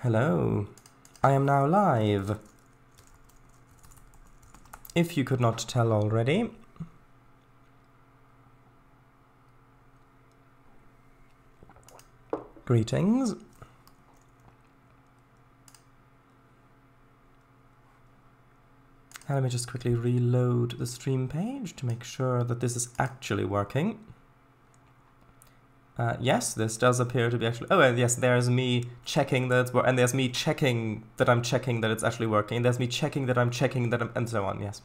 Hello, I am now live. If you could not tell already. Greetings. Let me just quickly reload the stream page to make sure that this is actually working. Yes, this does appear to be actually... Oh, yes, there's me checking that it's working, and there's me checking that I'm checking that it's actually working, and there's me checking that I'm checking that and so on, yes.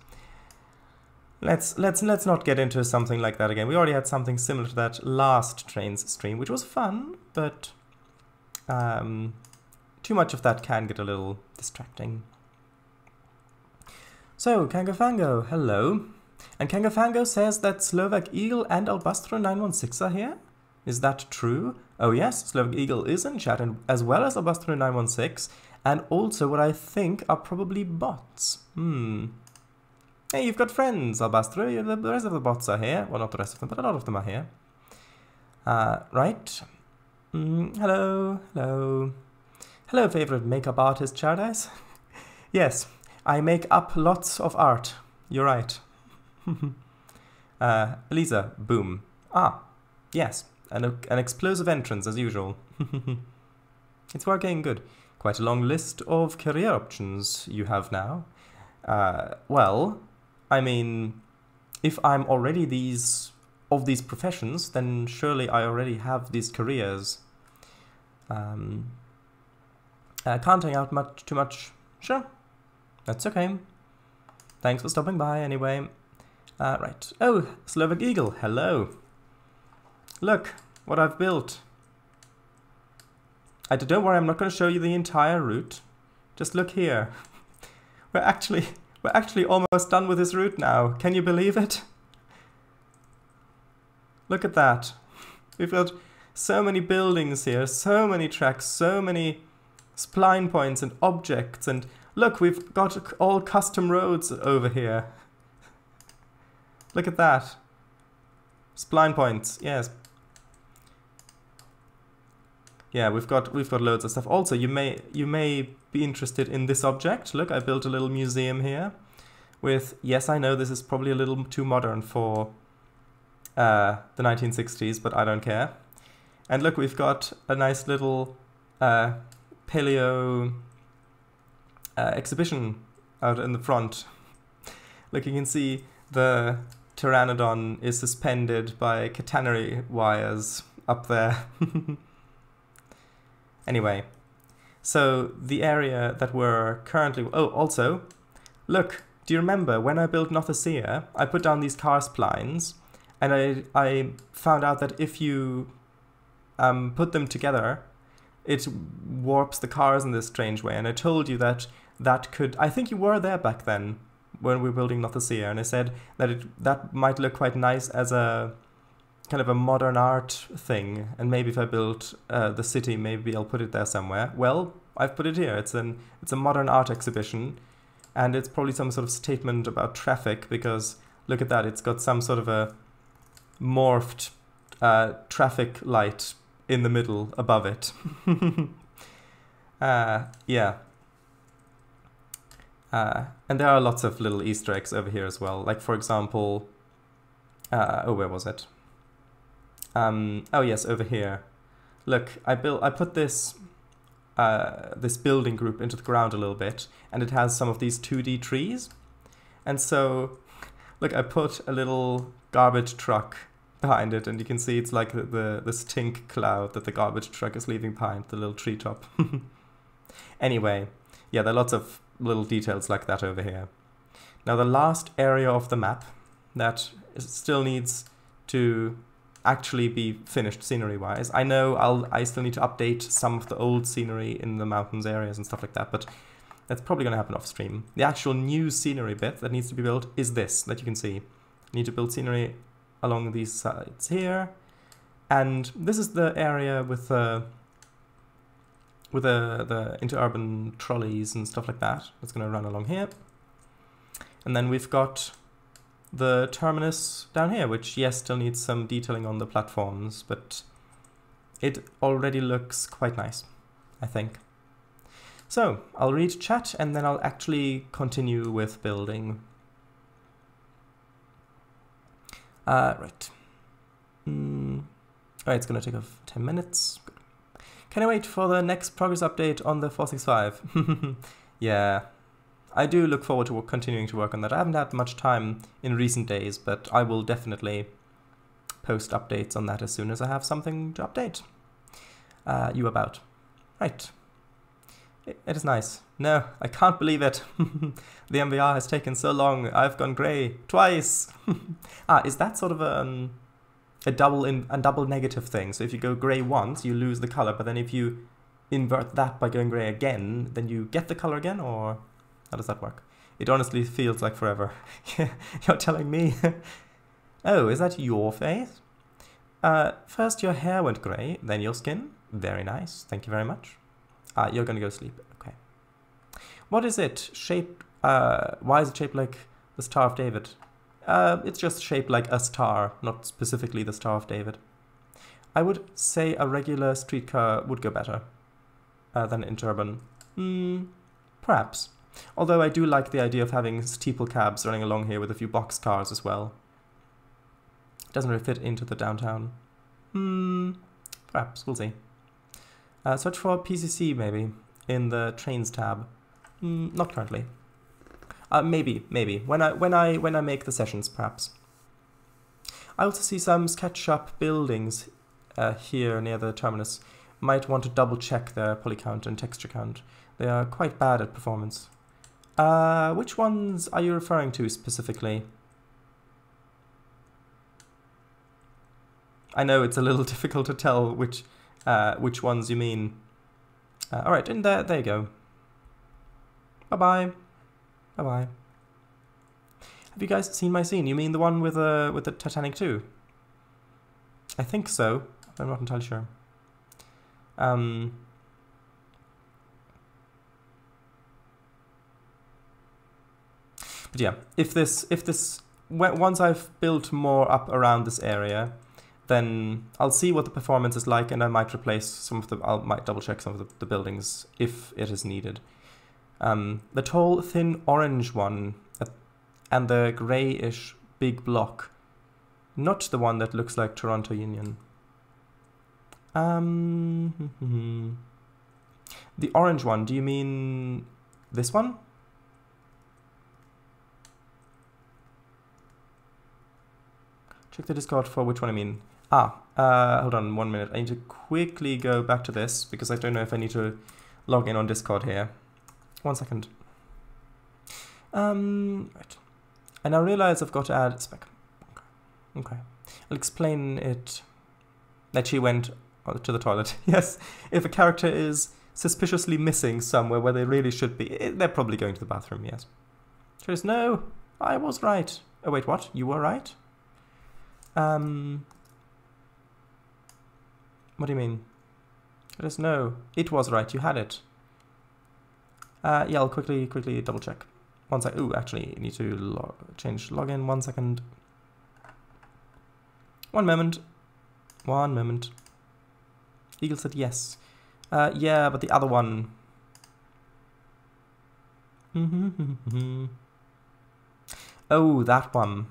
Let's not get into something like that again. We already had something similar to that last Trainz stream, which was fun, but too much of that can get a little distracting. So, Kangafango, hello. And Kangafango says that Slovak Eagle and Albastro 916 are here? Is that true? Oh yes, Slovak Eagle is in chat, and as well as Albastro 916, and also what I think are probably bots. Hey, you've got friends, Albastro. The rest of the bots are here. Well, not the rest of them, but a lot of them are here. Right. Hello, hello. Hello, favorite makeup artist, Chardise. Yes, I make up lots of art. You're right. Elisa, boom. Ah, yes. An explosive entrance, as usual. It's working good. Quite a long list of career options you have now. Well, I mean, if I'm already of these professions, then surely I already have these careers. Can't hang out too much. Sure, that's okay. Thanks for stopping by anyway. Right. Oh, Slovak Eagle, hello. Look what I've built. Don't worry, I'm not going to show you the entire route. Just look here. We're actually almost done with this route now. Can you believe it? Look at that. We've got so many buildings here, so many tracks, so many spline points and objects, and look, we've got all custom roads over here. Look at that. Spline points, yes. Yeah, we've got loads of stuff. Also, you may be interested in this object. Look, I built a little museum here with, yes, I know this is probably a little too modern for the 1960s, but I don't care. And look, we've got a nice little paleo exhibition out in the front. Look, you can see the pteranodon is suspended by catenary wires up there. Anyway, so the area that we're currently... Oh, also, look, do you remember when I built Nothesea, I put down these car splines, and I found out that if you put them together, it warps the cars in this strange way, and I told you that could... I think you were there back then, when we were building Nothesea, and I said that that might look quite nice as a kind of a modern art thing, and maybe if I build the city, maybe I'll put it there somewhere. Well, I've put it here. It's a modern art exhibition, and it's probably some sort of statement about traffic, because look at that, it's got some sort of a morphed traffic light in the middle above it. Yeah. And there are lots of little Easter eggs over here as well. Like, for example, oh, where was it? Oh yes, over here. Look, I put this this building group into the ground a little bit, and it has some of these 2D trees. And so, look, I put a little garbage truck behind it, and you can see it's like the stink cloud that the garbage truck is leaving behind the little treetop. Anyway, yeah, there are lots of little details like that over here. Now, the last area of the map that still needs to actually be finished scenery-wise. I know I still need to update some of the old scenery in the mountains areas and stuff like that, but that's probably going to happen off-stream. The actual new scenery bit that needs to be built is this, that you can see. I need to build scenery along these sides here, and this is the area with the interurban trolleys and stuff like that. That's going to run along here. And then we've got the terminus down here, which, yes, still needs some detailing on the platforms, but it already looks quite nice, I think. So I'll read chat and then I'll actually continue with building. Right. Alright, it's gonna take 10 minutes. Good. Can I wait for the next progress update on the 465? Yeah, I do look forward to continuing to work on that. I haven't had much time in recent days, but I will definitely post updates on that as soon as I have something to update you about. Right. It is nice. No, I can't believe it. The MVR has taken so long. I've gone grey twice. Is that sort of a double negative thing? So if you go grey once, you lose the color, but then if you invert that by going grey again, then you get the color again, or how does that work? It honestly feels like forever. You're telling me? Oh, is that your face? First your hair went grey, then your skin. Very nice. Thank you very much. You're gonna go sleep. Okay. What is it? Shaped? Why is it shaped like the Star of David? It's just shaped like a star, not specifically the Star of David. I would say a regular streetcar would go better than interurban. Perhaps. Although I do like the idea of having steeple cabs running along here with a few box cars as well. Doesn't really fit into the downtown. Perhaps. We'll see. Search for PCC maybe in the Trainz tab. Not currently. Maybe when I make the sessions, perhaps. I also see some SketchUp buildings here near the terminus. Might want to double check their poly count and texture count. They are quite bad at performance. Which ones are you referring to specifically? I know it's a little difficult to tell which ones you mean. All right, and there you go. Bye-bye. Bye-bye. Have you guys seen my scene? You mean the one with the Titanic 2? I think so. I'm not entirely sure. But yeah, once I've built more up around this area, then I'll see what the performance is like, and I might replace some of might double check some of the buildings if it is needed. The tall, thin orange one and the greyish big block, not the one that looks like Toronto Union. The orange one, do you mean this one? Check the Discord for which one I mean. Hold on 1 minute. I need to quickly go back to this because I don't know if I need to log in on Discord here. 1 second. Right. I now realize I've got to add spec. Okay. I'll explain it. That she went to the toilet. Yes. If a character is suspiciously missing somewhere where they really should be, they're probably going to the bathroom, yes. Trace, no, I was right. Oh, wait, what? You were right? What do you mean? Trace, no, it was right. You had it. Yeah, I'll quickly double check. Once ooh, actually, need to change login. 1 second. 1 moment. 1 moment. Eagle said yes. Yeah, but the other one. Oh, that one.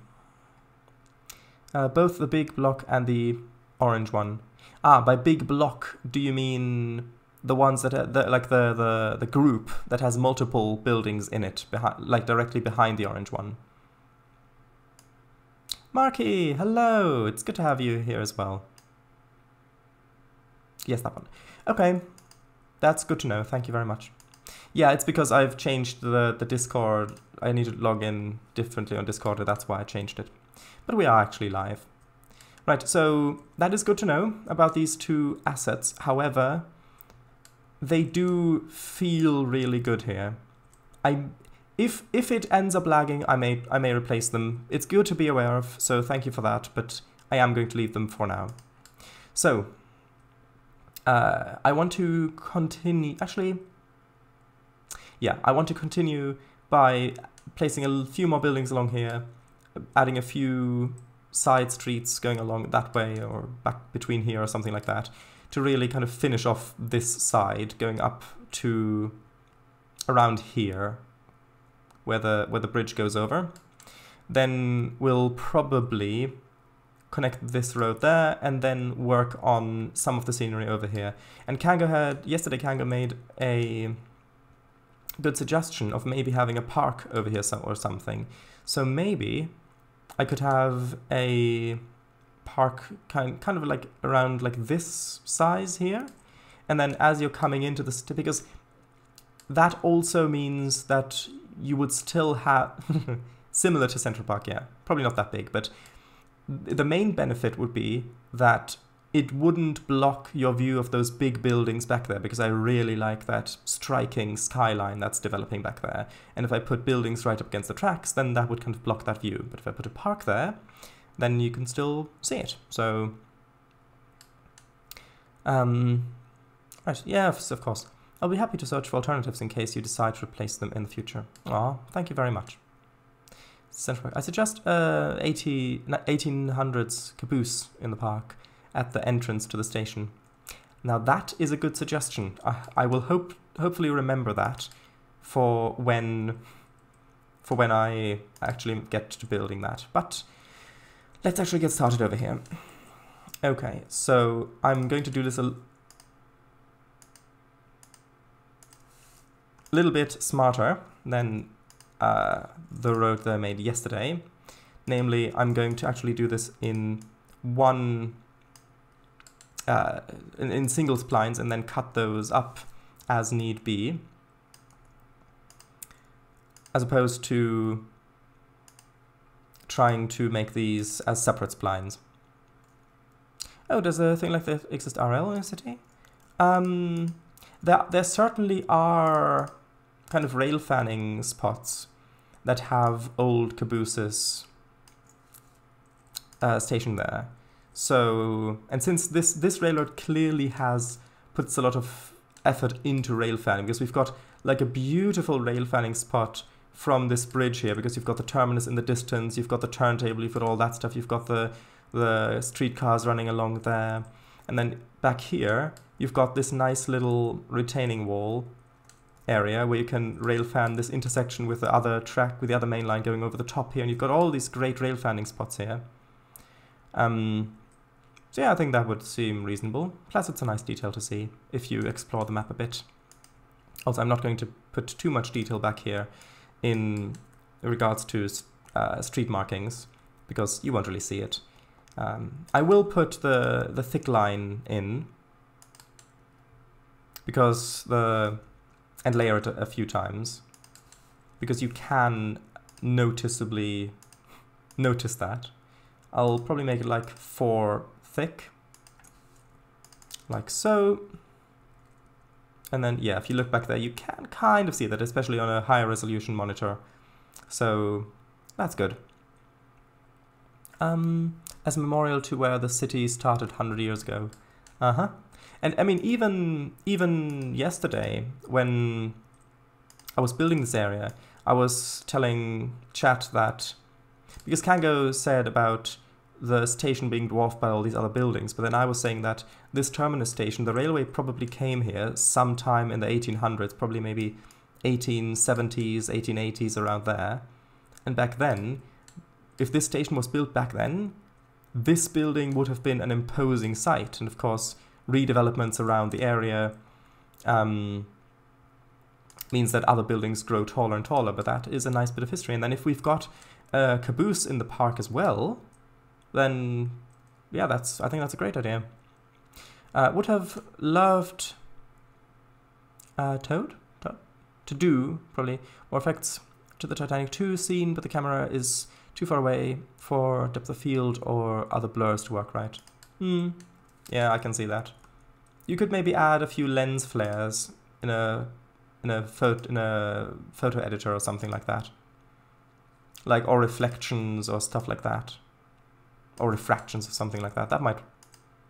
Both the big block and the orange one. By big block, do you mean the ones that are the group that has multiple buildings in it, like directly behind the orange one? Marky, hello! It's good to have you here as well. Yes, that one. Okay, that's good to know. Thank you very much. Yeah, it's because I've changed the Discord. I need to log in differently on Discord, and that's why I changed it. But we are actually live. Right, so that is good to know about these two assets. However, they do feel really good here. If it ends up lagging, I may replace them. It's good to be aware of, so thank you for that, but I am going to leave them for now. So, I want to continue, actually, yeah, I want to continue by placing a few more buildings along here, adding a few side streets going along that way or back between here or something like that, to really kind of finish off this side, going up to around here, where the bridge goes over. Then we'll probably connect this road there and then work on some of the scenery over here. And yesterday Kango made a good suggestion of maybe having a park over here or something. So maybe I could have a park kind of like around like this size here. And then as you're coming into the city, because that also means that you would still have, similar to Central Park, yeah, probably not that big, but the main benefit would be that it wouldn't block your view of those big buildings back there, because I really like that striking skyline that's developing back there. And if I put buildings right up against the tracks, then that would kind of block that view. But if I put a park there, then you can still see it. So, right, yes, of course. I'll be happy to search for alternatives in case you decide to replace them in the future. Aw, thank you very much. Central Park. I suggest 1800s caboose in the park at the entrance to the station. Now that is a good suggestion. I will hopefully remember that for when I actually get to building that. But let's actually get started over here. Okay, so I'm going to do this a little bit smarter than the road that I made yesterday. Namely, I'm going to actually do this in in single splines and then cut those up as need be, as opposed to trying to make these as separate splines. Oh, does a thing like that exist RL in a city? There certainly are kind of rail fanning spots that have old cabooses stationed there. So, and since this railroad clearly puts a lot of effort into rail fanning, because we've got like a beautiful rail fanning spot from this bridge here, because you've got the terminus in the distance, you've got the turntable, you've got all that stuff, you've got the streetcars running along there, and then back here you've got this nice little retaining wall area where you can rail fan this intersection with the other track, with the other main line going over the top here, and you've got all these great rail fanning spots here. So yeah, I think that would seem reasonable. Plus it's a nice detail to see if you explore the map a bit. Also, I'm not going to put too much detail back here in regards to street markings, because you won't really see it. I will put the thick line in, because and layer it a few times, because you can noticeably notice that. I'll probably make it like 4 thick, like so. And then, yeah, if you look back there, you can kind of see that, especially on a higher resolution monitor. So that's good. As a memorial to where the city started 100 years ago. And I mean, even yesterday, when I was building this area, I was telling chat that, because Kango said about the station being dwarfed by all these other buildings, but then I was saying that this terminus station, the railway probably came here sometime in the 1800s, probably maybe 1870s, 1880s, around there. And back then, if this station was built back then, this building would have been an imposing sight. And of course, redevelopments around the area means that other buildings grow taller and taller, but that is a nice bit of history. And then if we've got a caboose in the park as well, then yeah, I think that's a great idea. Would have loved Toad to do probably more effects to the Titanic 2 scene, but the camera is too far away for depth of field or other blurs to work right. Yeah, I can see that. You could maybe add a few lens flares in a photo editor or something like that, like, or reflections or stuff like that, or refractions or something like that. That might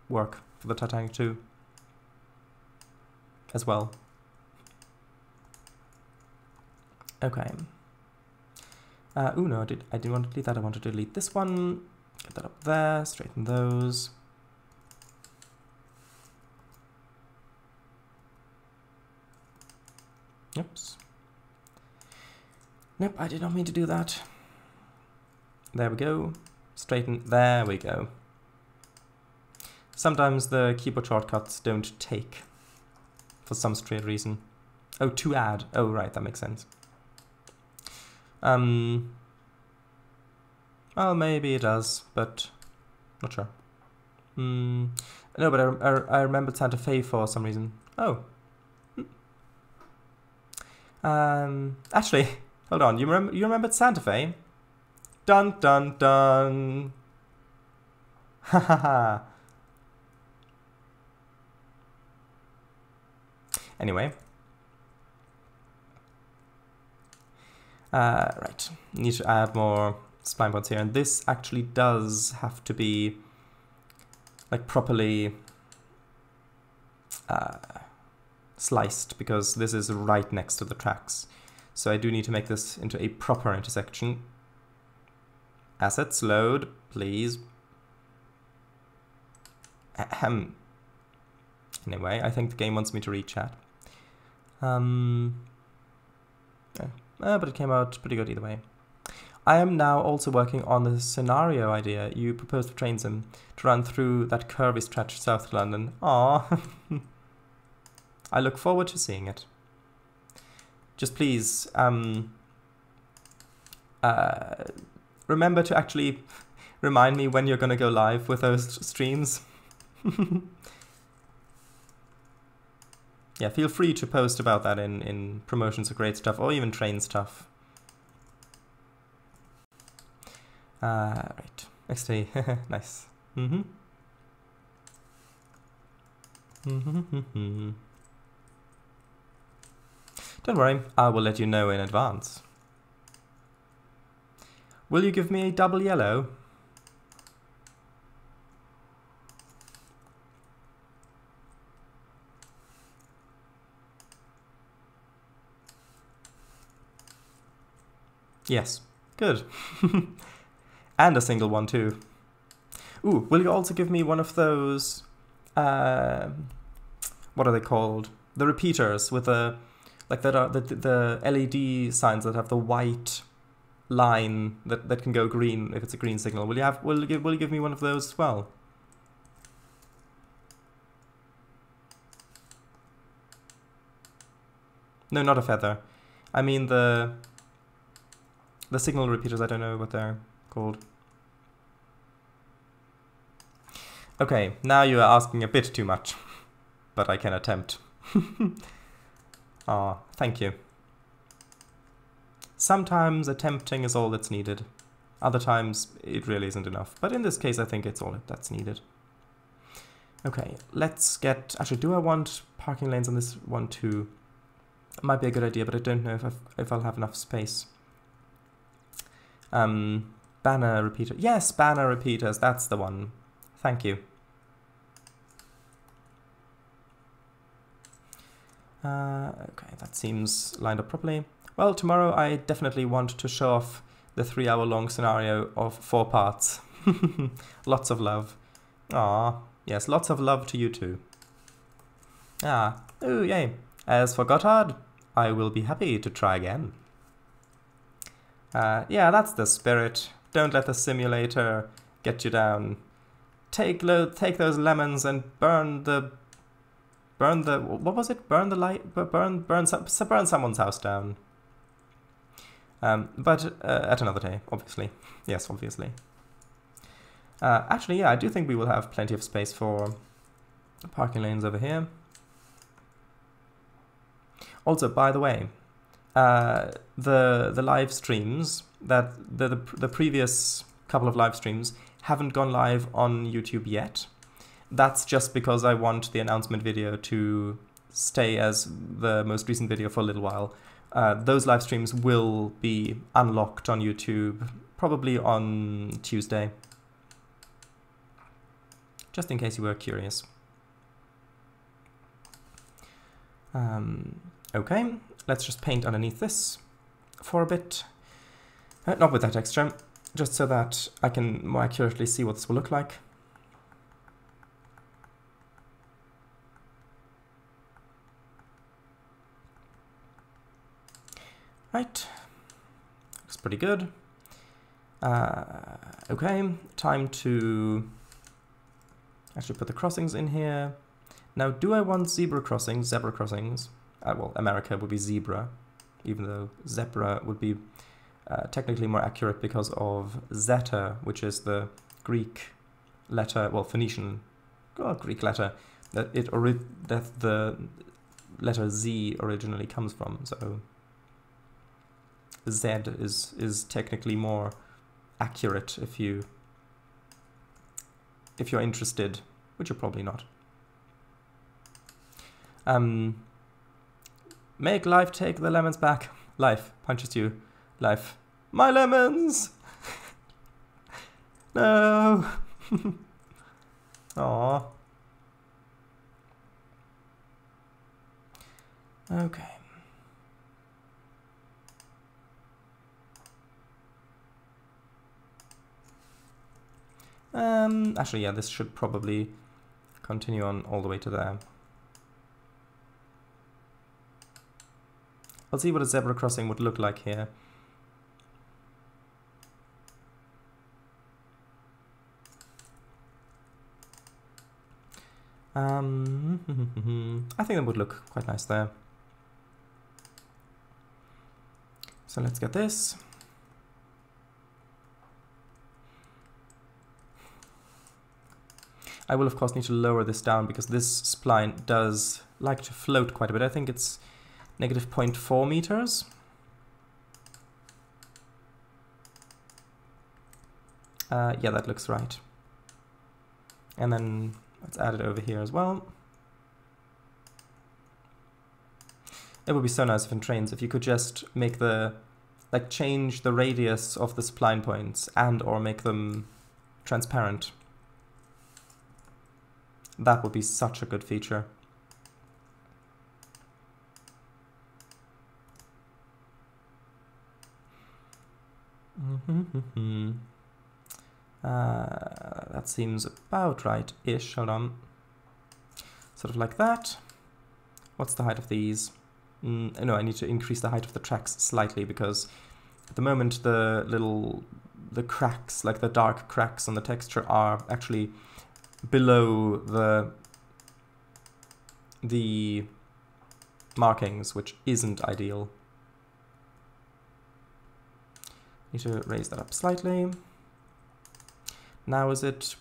work for the Titanic 2 as well. Okay. No, I didn't want to delete that. I want to delete this one. Get that up there. Straighten those. Oops. Nope, I did not mean to do that. There we go. Straighten. There we go. Sometimes the keyboard shortcuts don't take for some strange reason. Oh, to add. Oh, right, that makes sense. Well, maybe it does, but not sure. No, but I remembered Santa Fe for some reason. Oh. Actually, hold on. You remembered Santa Fe? Dun dun dun. Ha ha ha. Anyway. Right. Need to add more spline bonds here, and this actually does have to be like properly sliced, because this is right next to the tracks. So I do need to make this into a proper intersection. Assets load, please. Ahem. Anyway, I think the game wants me to read chat. But it came out pretty good either way. I am now also working on the scenario idea you proposed for Trainz to run through that curvy stretch south of London. Aww. I look forward to seeing it. Just please, remember to actually remind me when you're going to go live with those streams. Yeah, feel free to post about that in promotions of great stuff, or even Trainz stuff. Right. XT. Nice. Don't worry, I will let you know in advance. Will you give me a double yellow? Yes. Good. And a single one too. Ooh, will you also give me one of those, what are they called? The repeaters with the, like that are the LED signs that have the white line that can go green if it's a green signal. Will you give me one of those as well? No, not a feather. I mean the signal repeaters. I don't know what they're called. Okay, now you are asking a bit too much, but I can attempt. Ah, thank you. Sometimes attempting is all that's needed. Other times it really isn't enough. But in this case, I think it's all that's needed. Okay, let's get... Actually, do I want parking lanes on this one too? Might be a good idea, but I don't know if I'll have enough space. Banner repeater. Yes, banner repeaters. That's the one. Thank you. Okay, that seems lined up properly. Well, tomorrow I definitely want to show off the 3-hour-long scenario of 4 parts. Lots of love. Ah, yes, lots of love to you too. Ah, ooh, yay. As for Gotthard, I will be happy to try again. Yeah, that's the spirit. Don't let the simulator get you down. Take those lemons and burn the what was it? Burn the light. Burn someone's house down. But at another day, obviously. Yes, obviously. Actually, yeah, I do think we will have plenty of space for parking lanes over here. Also, by the way, the live streams that the previous couple of live streams haven't gone live on YouTube yet. That's just because I want the announcement video to stay as the most recent video for a little while. Those live streams will be unlocked on YouTube probably on Tuesday. Just in case you were curious. Okay, let's just paint underneath this for a bit. Not with that texture, just so that I can more accurately see what this will look like. Right. pretty good. Okay, time to actually put the crossings in here. Now, do I want zebra crossings? Well, America would be zebra, even though zebra would be technically more accurate because of zeta, which is the Greek letter, well, Phoenician, Greek letter that the letter Z originally comes from. So Z is technically more accurate if you're interested, which you're probably not. Make life take the lemons back. Life punches you. Life. My lemons! No! Aww. Okay. Actually, yeah, this should probably continue on all the way to there. I'll see what a zebra crossing would look like here. I think that would look quite nice there. So let's get this. I will of course need to lower this down because this spline does like to float quite a bit. I think it's negative 0.4 meters. Yeah, that looks right. And then let's add it over here as well. It would be so nice if in Trainz if you could just make the, like, change the radius of the spline points and or make them transparent. That would be such a good feature. That seems about right-ish. Hold on. Sort of like that. What's the height of these? No, I need to increase the height of the tracks slightly because at the moment the cracks, like the dark cracks on the texture, are actually below the markings, which isn't ideal. Need to raise that up slightly. Now is it...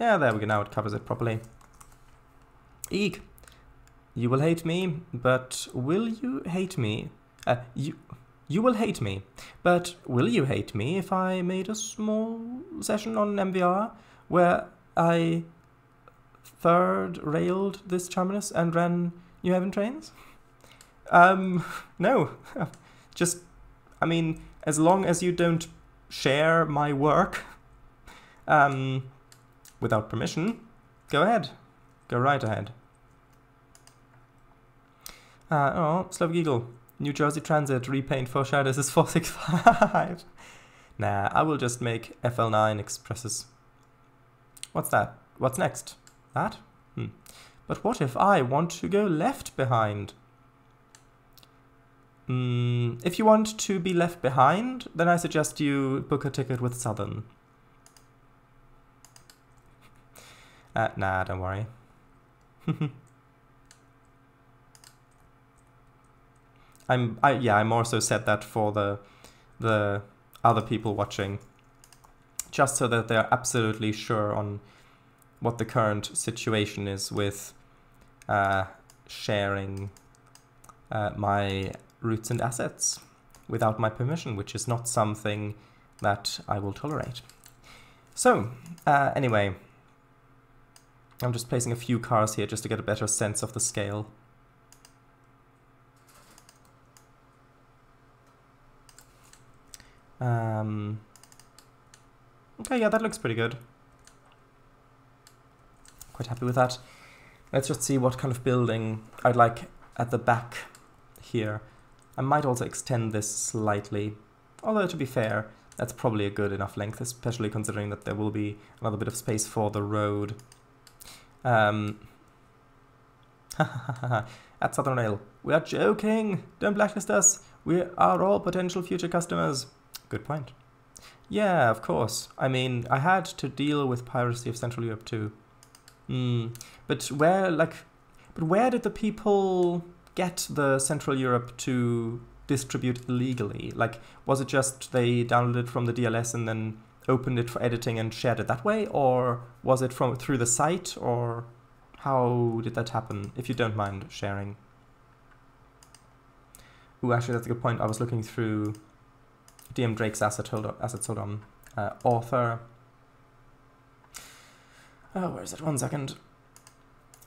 Yeah, there we go. Now it covers it properly. Eek! You will hate me, but will you hate me? You will hate me, but will you hate me if I made a small session on MVR where I third-railed this terminus and ran New Haven Trainz? No. Just, I mean, as long as you don't share my work without permission, go ahead. Go right ahead. Oh, Slavic Eagle. New Jersey Transit repaint for shadows is 465. Nah, I will just make FL9 expresses. What's that? What's next? That? But what if I want to go left behind? If you want to be left behind, then I suggest you book a ticket with Southern. Nah, don't worry. I more so said that for the other people watching, just so that they're absolutely sure on what the current situation is with sharing my routes and assets without my permission, which is not something that I will tolerate. So, anyway, I'm just placing a few cars here just to get a better sense of the scale. Okay, yeah, that looks pretty good. Quite happy with that. Let's just see what kind of building I'd like at the back here. I might also extend this slightly, although to be fair, that's probably a good enough length, especially considering that there will be another bit of space for the road. At Southern Rail, we are joking! Don't blacklist us! We are all potential future customers. Good point. Yeah, of course. I mean, I had to deal with piracy of Central Europe too. But where did the people get the Central Europe to distribute illegally? Like, was it just they downloaded it from the DLS and then opened it for editing and shared it that way? Or was it through the site? Or how did that happen, if you don't mind sharing? Ooh, actually, that's a good point. I was looking through DM Drake's assets. Hold on. Author. Oh, where is it? 1 second.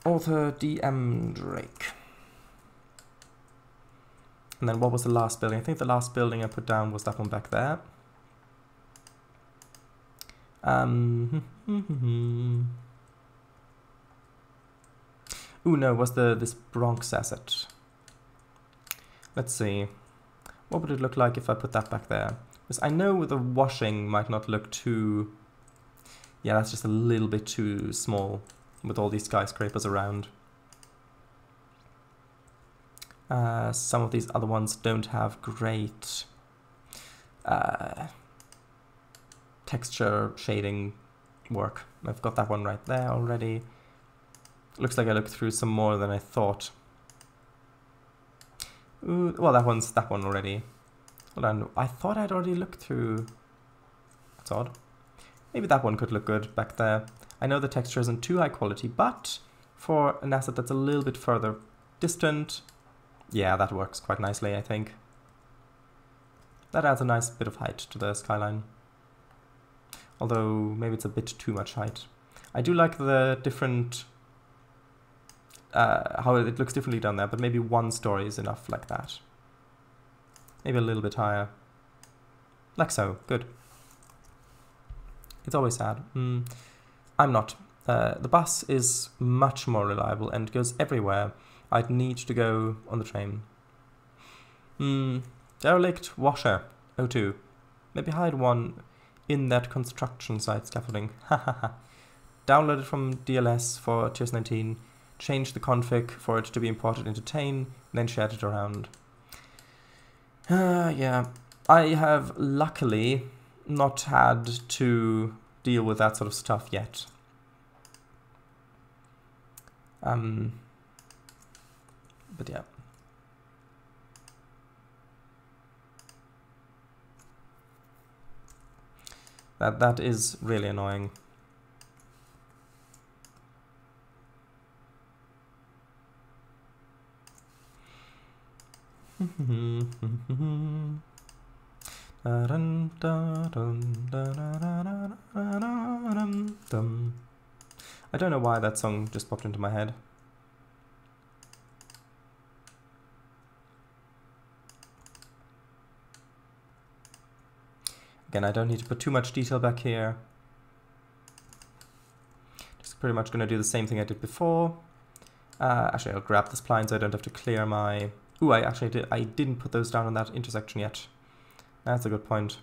Author DM Drake. And then what was the last building? I think the last building I put down was that one back there. Ooh, no, it was this Bronx asset. Let's see. What would it look like if I put that back there? Because I know the washing might not look too... Yeah, that's just a little bit too small with all these skyscrapers around. Some of these other ones don't have great texture shading work. I've got that one right there already. Looks like I looked through some more than I thought. Ooh, well, that one already. Hold on, I thought I'd already looked through. That's odd. Maybe that one could look good back there. I know the texture isn't too high quality, but for an asset that's a little bit further distant, yeah, that works quite nicely, I think. That adds a nice bit of height to the skyline. Although, maybe it's a bit too much height. I do like the different... how it looks differently down there, but maybe 1 story is enough like that. Maybe a little bit higher. Like so. Good. It's always sad. I'm not. The bus is much more reliable and goes everywhere. I'd need to go on the train. Derelict washer. O2. Maybe hide one in that construction site scaffolding. Hahaha. Download it from DLS for TOS 19. Change the config for it to be imported into Tane, and then shared it around. Yeah. I have luckily not had to deal with that sort of stuff yet. But yeah. That is really annoying. I don't know why that song just popped into my head. Again, I don't need to put too much detail back here. Just pretty much going to do the same thing I did before. Actually, I'll grab the spline so I don't have to clear my... Ooh, I didn't put those down on that intersection yet. That's a good point.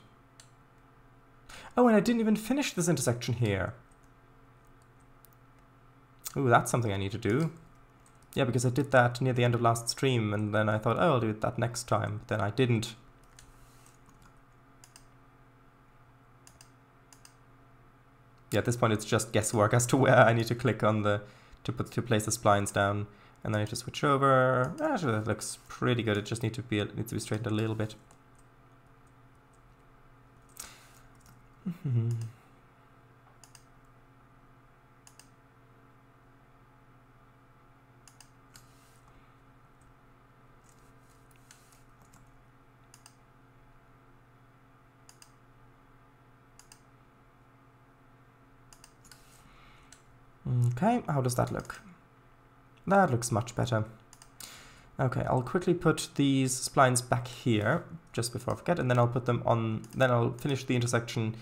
Oh, and I didn't even finish this intersection here. Ooh, that's something I need to do. Yeah, because I did that near the end of last stream, and then I thought, oh, I'll do that next time. But then I didn't. Yeah, at this point it's just guesswork as to where I need to click on the to place the splines down, and then I need to switch over. Actually, that looks pretty good. It just needs to be straightened a little bit. Okay, how does that look? That looks much better. Okay, I'll quickly put these splines back here, just before I forget, and then I'll put them on, then I'll finish the intersection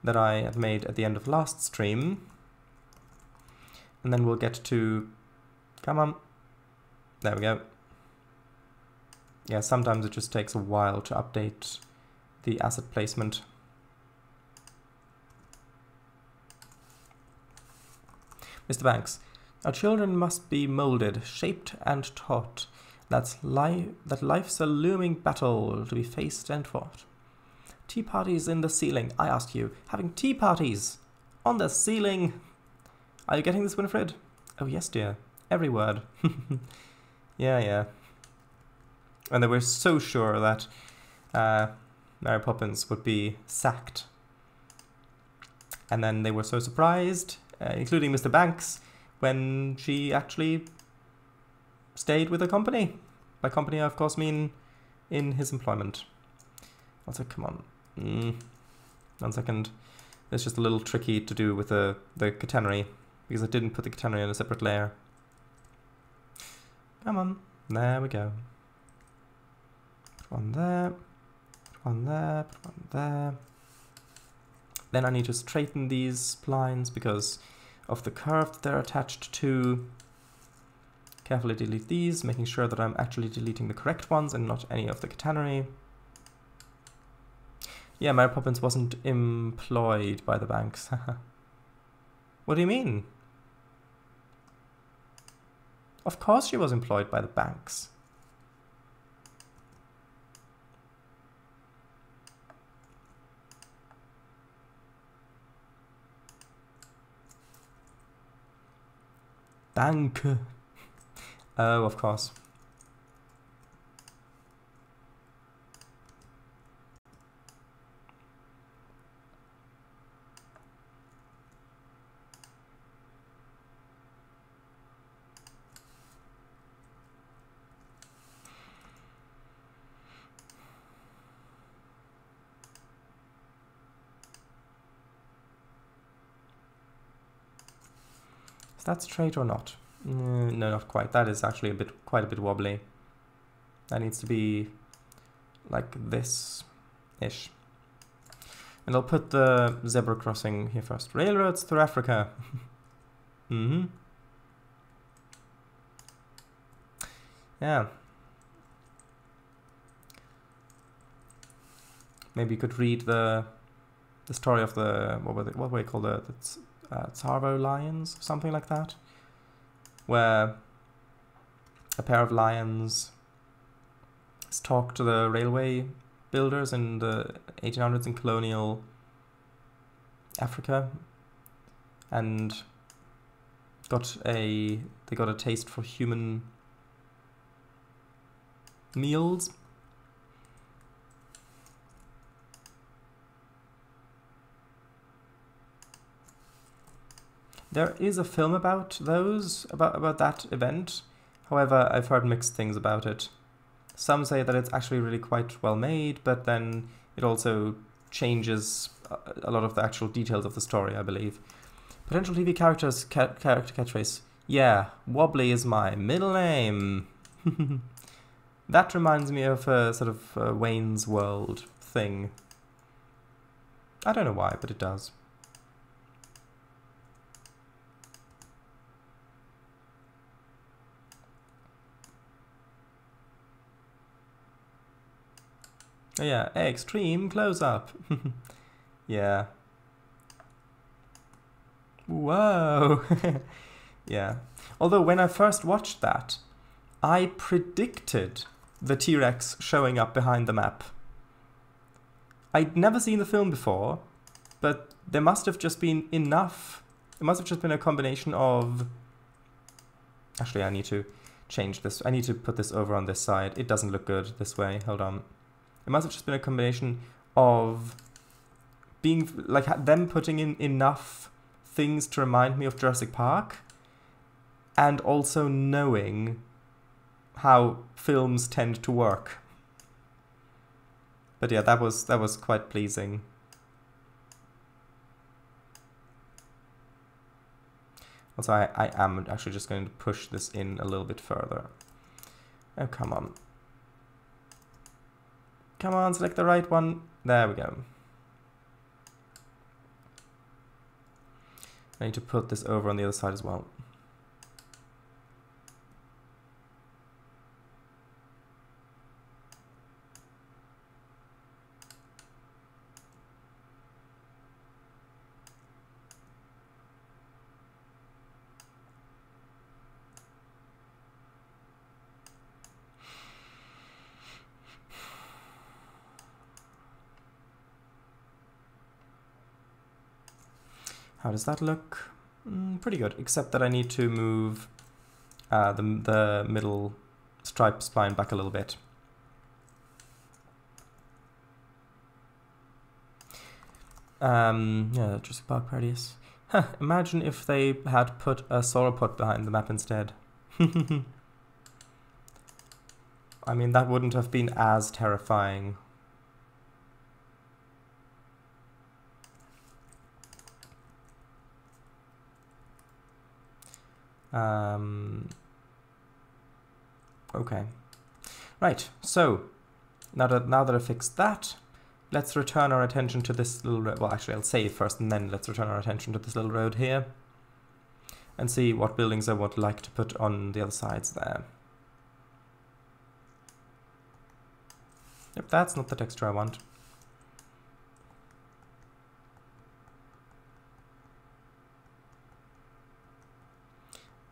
that I had made at the end of last stream. And then we'll get to, come on, there we go. Yeah, sometimes it just takes a while to update the asset placement. Mr. Banks, our children must be molded, shaped and taught. That life's a looming battle to be faced and fought. Tea parties in the ceiling, I ask you. Having tea parties on the ceiling. Are you getting this, Winifred? Oh, yes, dear. Every word. Yeah. And they were so sure that Mary Poppins would be sacked. And then they were so surprised, including Mr. Banks, when she actually stayed with the company. By company, I of course mean in his employment. Also, come on. 1 second. It's just a little tricky to do with the catenary, because I didn't put the catenary in a separate layer. Come on. There we go. Put one there. Put one there. Put one there. Then I need to straighten these splines because of the curve that they're attached to. Carefully delete these, making sure that I'm actually deleting the correct ones and not any of the catenary. Yeah, Mary Poppins wasn't employed by the banks. What do you mean? Of course she was employed by the banks. Danke. Oh, of course. Is that straight or not? No, not quite. That is actually quite a bit wobbly. That needs to be like this-ish. And I'll put the zebra crossing here first. Railroads through Africa. Yeah. Maybe you could read the story of the what were they called, the Tsavo lions, something like that, where a pair of lions talked to the railway builders in the 1800s in colonial Africa, and they got a taste for human meals. There is a film about about that event. However, I've heard mixed things about it. Some say that it's actually really quite well made, but then it also changes a lot of the actual details of the story, I believe. Potential TV characters, character catchphrase. Yeah, Wobbly is my middle name. That reminds me of a sort of Wayne's World thing. I don't know why, but it does. Oh yeah, extreme close-up. Yeah. Whoa. Yeah. Although when I first watched that, I predicted the T-Rex showing up behind the map. I'd never seen the film before, but there must have just been enough. It must have just been a combination of... Actually, I need to change this. I need to put this over on this side. It doesn't look good this way. Hold on. It must have just been a combination of being like them putting in enough things to remind me of Jurassic Park, and also knowing how films tend to work. But yeah, that was quite pleasing. Also, I am actually just going to push this in a little bit further. Oh, come on. Come on, select the right one. There we go. I need to put this over on the other side as well. How does that look? Pretty good, except that I need to move the middle stripe spline back a little bit. Yeah, Jurassic Park Parties. Huh, imagine if they had put a sauropod behind the map instead. I mean, that wouldn't have been as terrifying. Okay. Right, so, now that I've fixed that, let's return our attention to this little road. Well, actually, I'll save first, and then let's return our attention to this little road here. And see what buildings I would like to put on the other sides there. Yep, that's not the texture I want.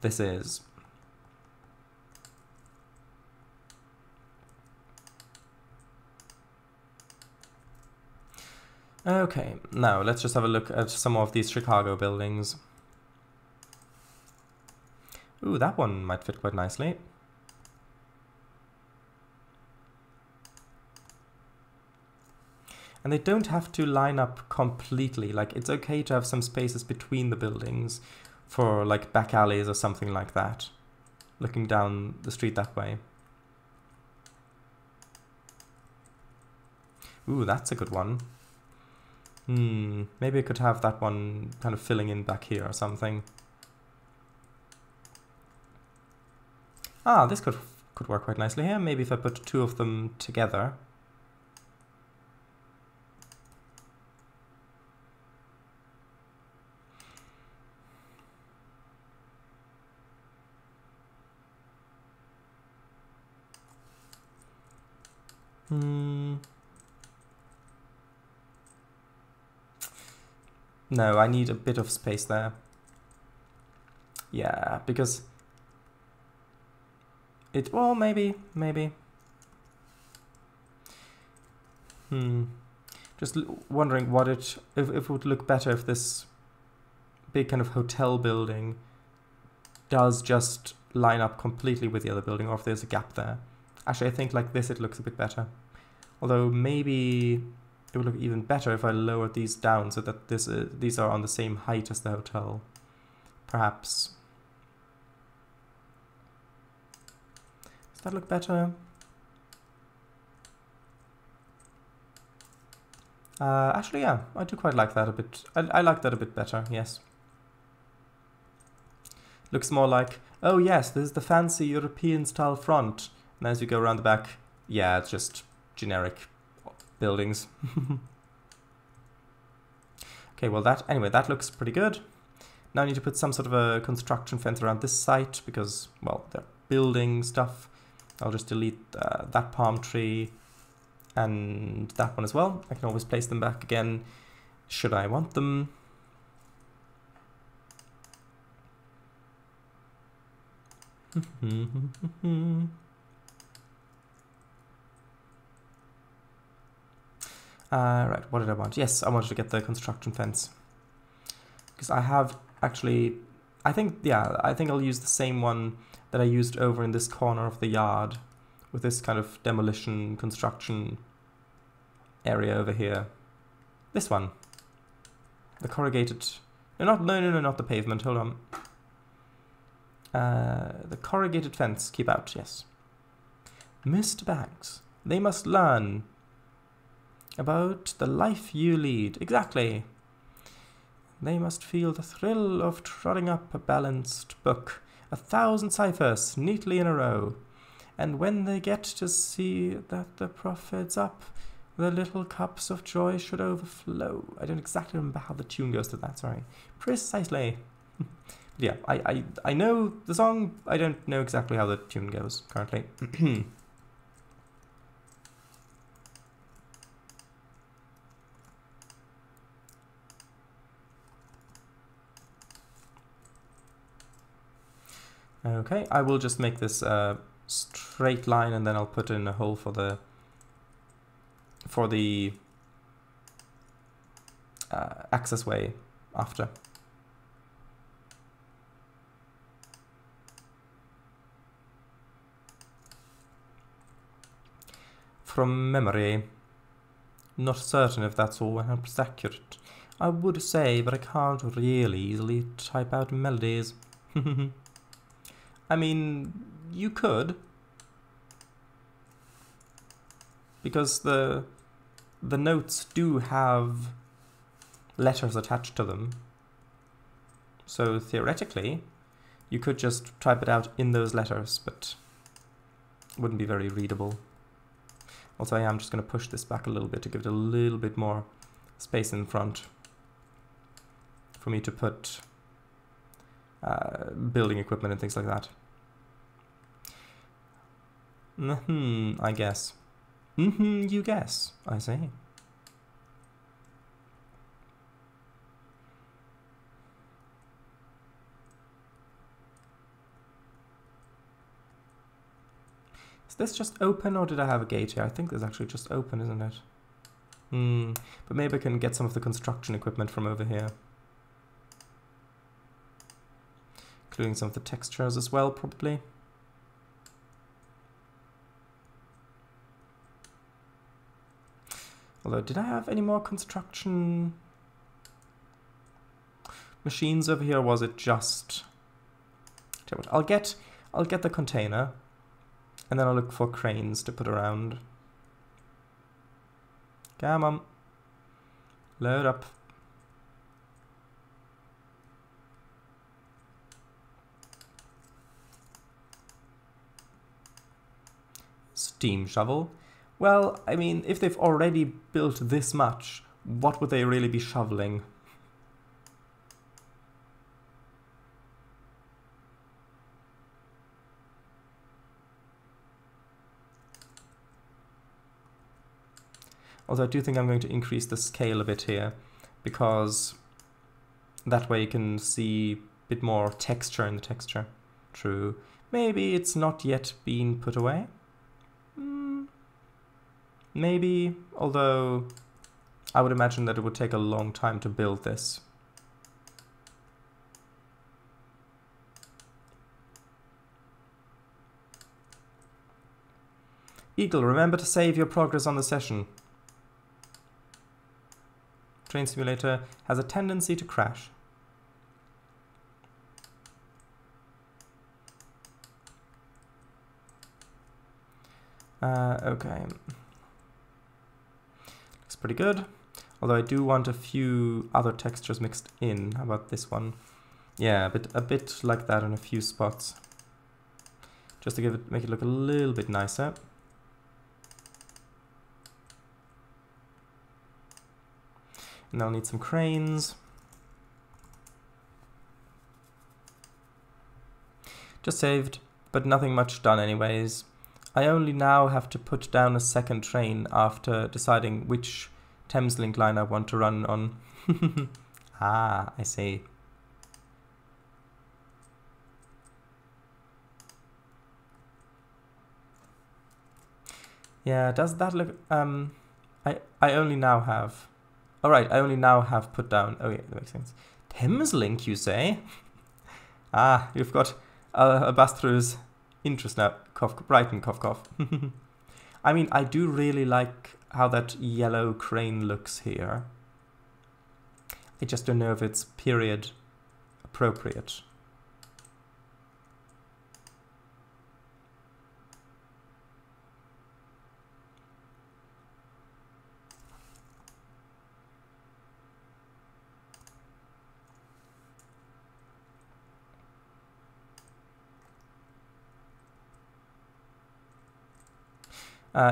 This is. Okay, now let's just have a look at some of these Chicago buildings. Ooh, that one might fit quite nicely. And they don't have to line up completely. Like, it's okay to have some spaces between the buildings for like back alleys or something like that, looking down the street that way. Ooh, that's a good one. Maybe I could have that one kind of filling in back here or something. Ah, this could work quite nicely here. Maybe if I put two of them together. No, I need a bit of space there. Yeah, because it, well, maybe. Just wondering what if it would look better if this big kind of hotel building does just line up completely with the other building, or if there's a gap there. Actually, I think like this it looks a bit better. Although maybe it would look even better if I lowered these down so that these are on the same height as the hotel. Perhaps. Does that look better? Actually, yeah, I do quite like that a bit. I like that a bit better, yes. Looks more like, oh yes, this is the fancy European style front. And as you go around the back, yeah, it's just generic buildings. Okay, well anyway, that looks pretty good. Now I need to put some sort of a construction fence around this site because, well, they're building stuff. I'll just delete that palm tree and that one as well. I can always place them back again should I want them. Right, what did I want? Yes, I wanted to get the construction fence. Because I have actually, I think I'll use the same one that I used over in this corner of the yard with this kind of demolition construction area over here. This one. The corrugated, no, not the pavement, hold on. The corrugated fence, keep out, yes. Mr. Banks, they must learn about the life you lead. Exactly. They must feel the thrill of trotting up a balanced book, 1,000 ciphers neatly in a row. And when they get to see that the profit's up, the little cups of joy should overflow. I don't exactly remember how the tune goes to that, sorry. Precisely. Yeah, I know the song, I don't know exactly how the tune goes currently. Okay, I will just make this a straight line and then I'll put in a hole for the access way after. from memory. Not certain if that's all 100% accurate. I would say, but I can't really easily type out melodies. I mean, you could. Because the notes do have letters attached to them. So theoretically, you could just type it out in those letters, but it wouldn't be very readable. Also, I am just going to push this back a little bit to give it a little bit more space in front for me to put building equipment and things like that. I guess. You guess, I say. Is this just open, or did I have a gate here? I think this is actually just open, isn't it? But maybe I can get some of the construction equipment from over here. Including some of the textures as well, probably. Although, did I have any more construction machines over here, or was it just... Tell you what, I'll get the container, and then I'll look for cranes to put around. Come on. Load up. Steam shovel. Well, I mean, if they've already built this much, what would they really be shoveling? Although I do think I'm going to increase the scale a bit here, because that way you can see a bit more texture in the texture. True. Maybe it's not yet been put away? Maybe, although I would imagine that it would take a long time to build this. Eagle, remember to save your progress on the session. Train Simulator has a tendency to crash. Okay. Looks pretty good. Although I do want a few other textures mixed in. How about this one? Yeah, a bit like that in a few spots. Just to make it look a little bit nicer. And I'll need some cranes. Just saved, but nothing much done anyways. I only now have to put down a second train after deciding which Thameslink line I want to run on. Ah, I see. Yeah, does that look... I only now have... Alright, I only now have put down... Oh yeah, that makes sense. Thameslink, you say? Ah, you've got Abastru's interest now. Cough, Brighton, cough, cough. I mean, I do really like how that yellow crane looks here. I just don't know if it's period appropriate.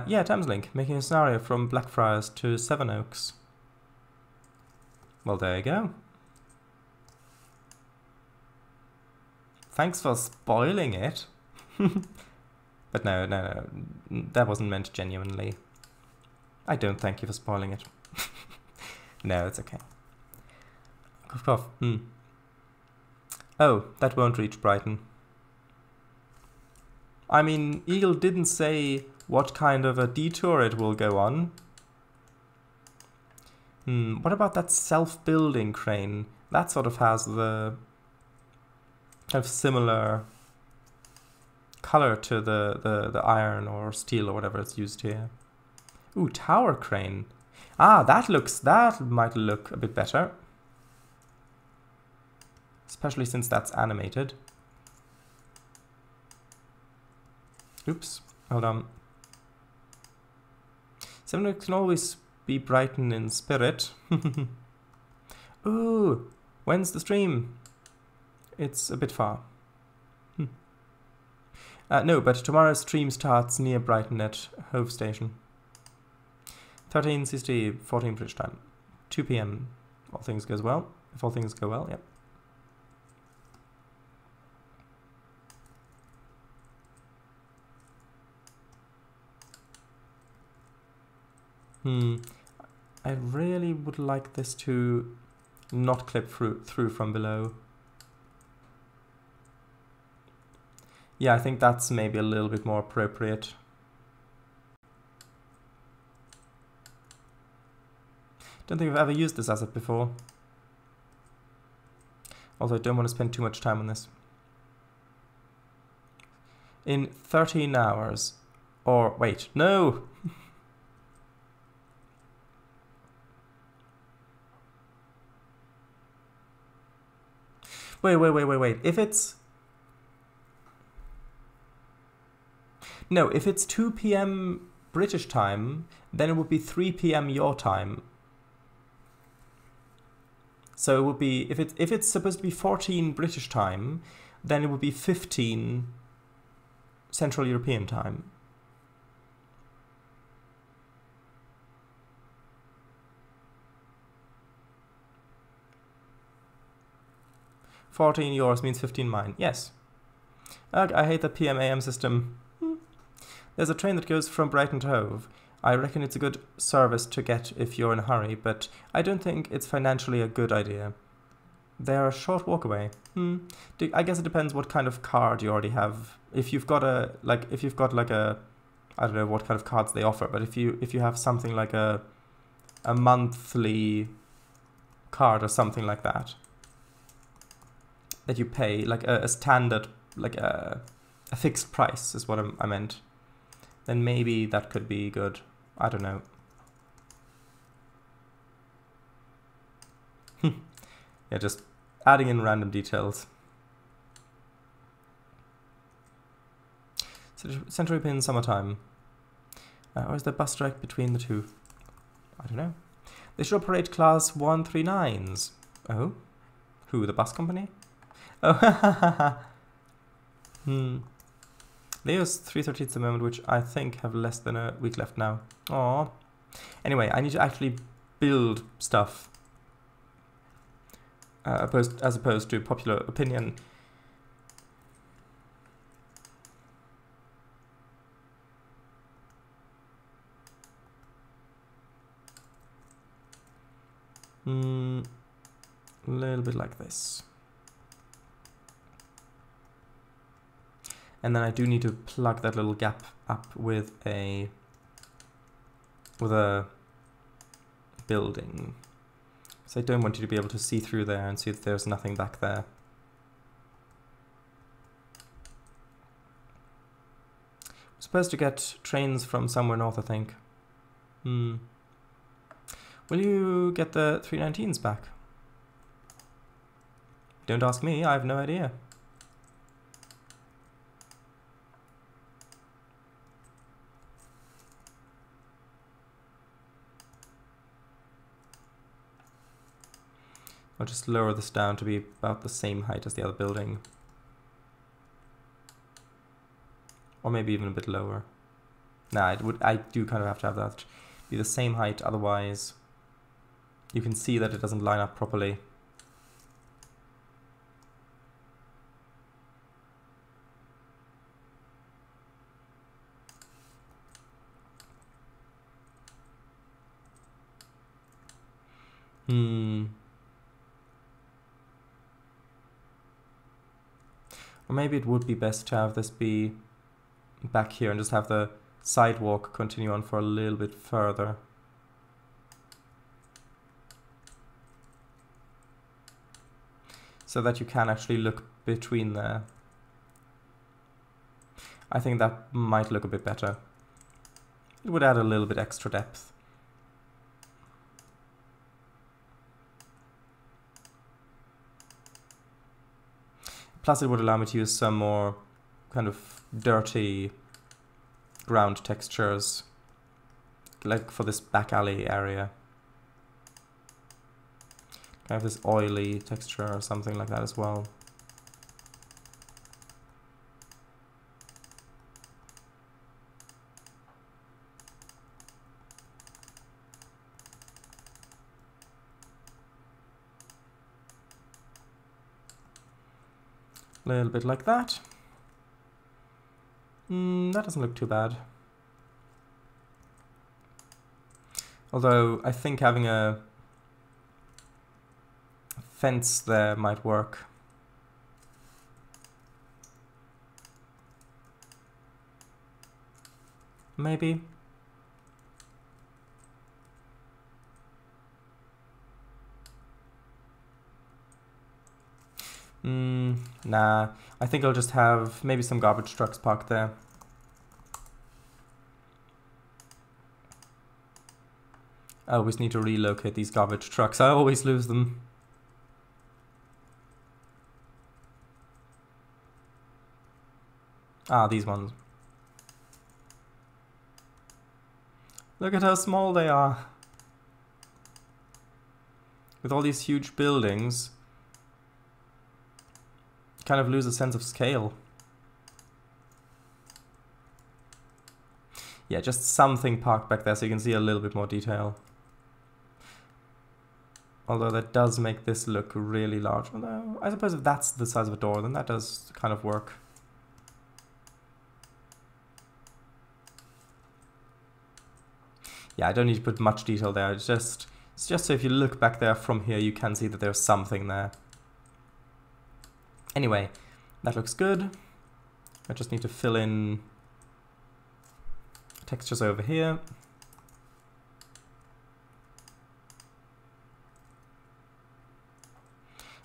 Yeah, Thameslink, making a scenario from Blackfriars to Sevenoaks. Well, there you go. Thanks for spoiling it. But no, that wasn't meant genuinely. I don't thank you for spoiling it. No, it's okay. Cough, cough. Oh, that won't reach Brighton. I mean, Eagle didn't say what kind of a detour it will go on. What about that self-building crane? That sort of has the kind of similar color to the iron or steel or whatever it's used here. Ooh, tower crane. Ah, that might look a bit better. Especially since that's animated. Oops, hold on. 7 can always be brightened in spirit. Ooh, when's the stream? It's a bit far. No, but tomorrow's stream starts near Brighton at Hove Station. 13 CST, 14 British time. 2 PM. All things goes well. If all things go well, yep. I really would like this to not clip through from below. Yeah, I think that's maybe a little bit more appropriate. Don't think I've ever used this asset before. Although I don't want to spend too much time on this. In 13 hours. Or, wait, no! Wait. If it's... No, if it's 2 PM British time, then it would be 3 PM your time. So it would be, if it's supposed to be 14 British time, then it would be 15 Central European time. €14 means 15 mine. Yes. I hate the PM AM system. There's a train that goes from Brighton to Hove. I reckon it's a good service to get if you're in a hurry, but I don't think it's financially a good idea. They're a short walk away. I guess it depends what kind of card you already have. If you've got a I don't know what kind of cards they offer, but if you have something like a monthly card or something like that you pay like a standard, like a fixed price is what I meant, then maybe that could be good. I don't know. Yeah, just adding in random details. Central European summertime. Or is there bus direct between the two? I don't know. They should operate class 139s. Oh? Who, the bus company? Oh, They use 313 at the moment, which I think have less than a week left now. Aww. Anyway, I need to actually build stuff. As opposed to popular opinion. A little bit like this. And then I do need to plug that little gap up with a building. So I don't want you to be able to see through there and see that there's nothing back there. I'm supposed to get trains from somewhere north, I think. Will you get the 319s back? Don't ask me, I have no idea. I'll just lower this down to be about the same height as the other building. Or maybe even a bit lower. Nah, I do kind of have to have that be the same height, otherwise you can see that it doesn't line up properly. Or maybe it would be best to have this be back here and just have the sidewalk continue on for a little bit further. So that you can actually look between there. I think that might look a bit better. It would add a little bit extra depth. Plus it would allow me to use some more kind of dirty ground textures, like for this back alley area. Kind of this oily texture or something like that as well. A little bit like that. That doesn't look too bad. Although I think having a fence there might work. Maybe. Nah, I think I'll just have maybe some garbage trucks parked there. I always need to relocate these garbage trucks. I always lose them. Ah, these ones. Look at how small they are. With all these huge buildings, you kind of lose a sense of scale. Yeah, just something parked back there so you can see a little bit more detail. Although that does make this look really large. Although, I suppose if that's the size of a door, then that does kind of work. Yeah, I don't need to put much detail there. It's just so if you look back there from here, you can see that there's something there. Anyway, that looks good. I just need to fill in textures over here.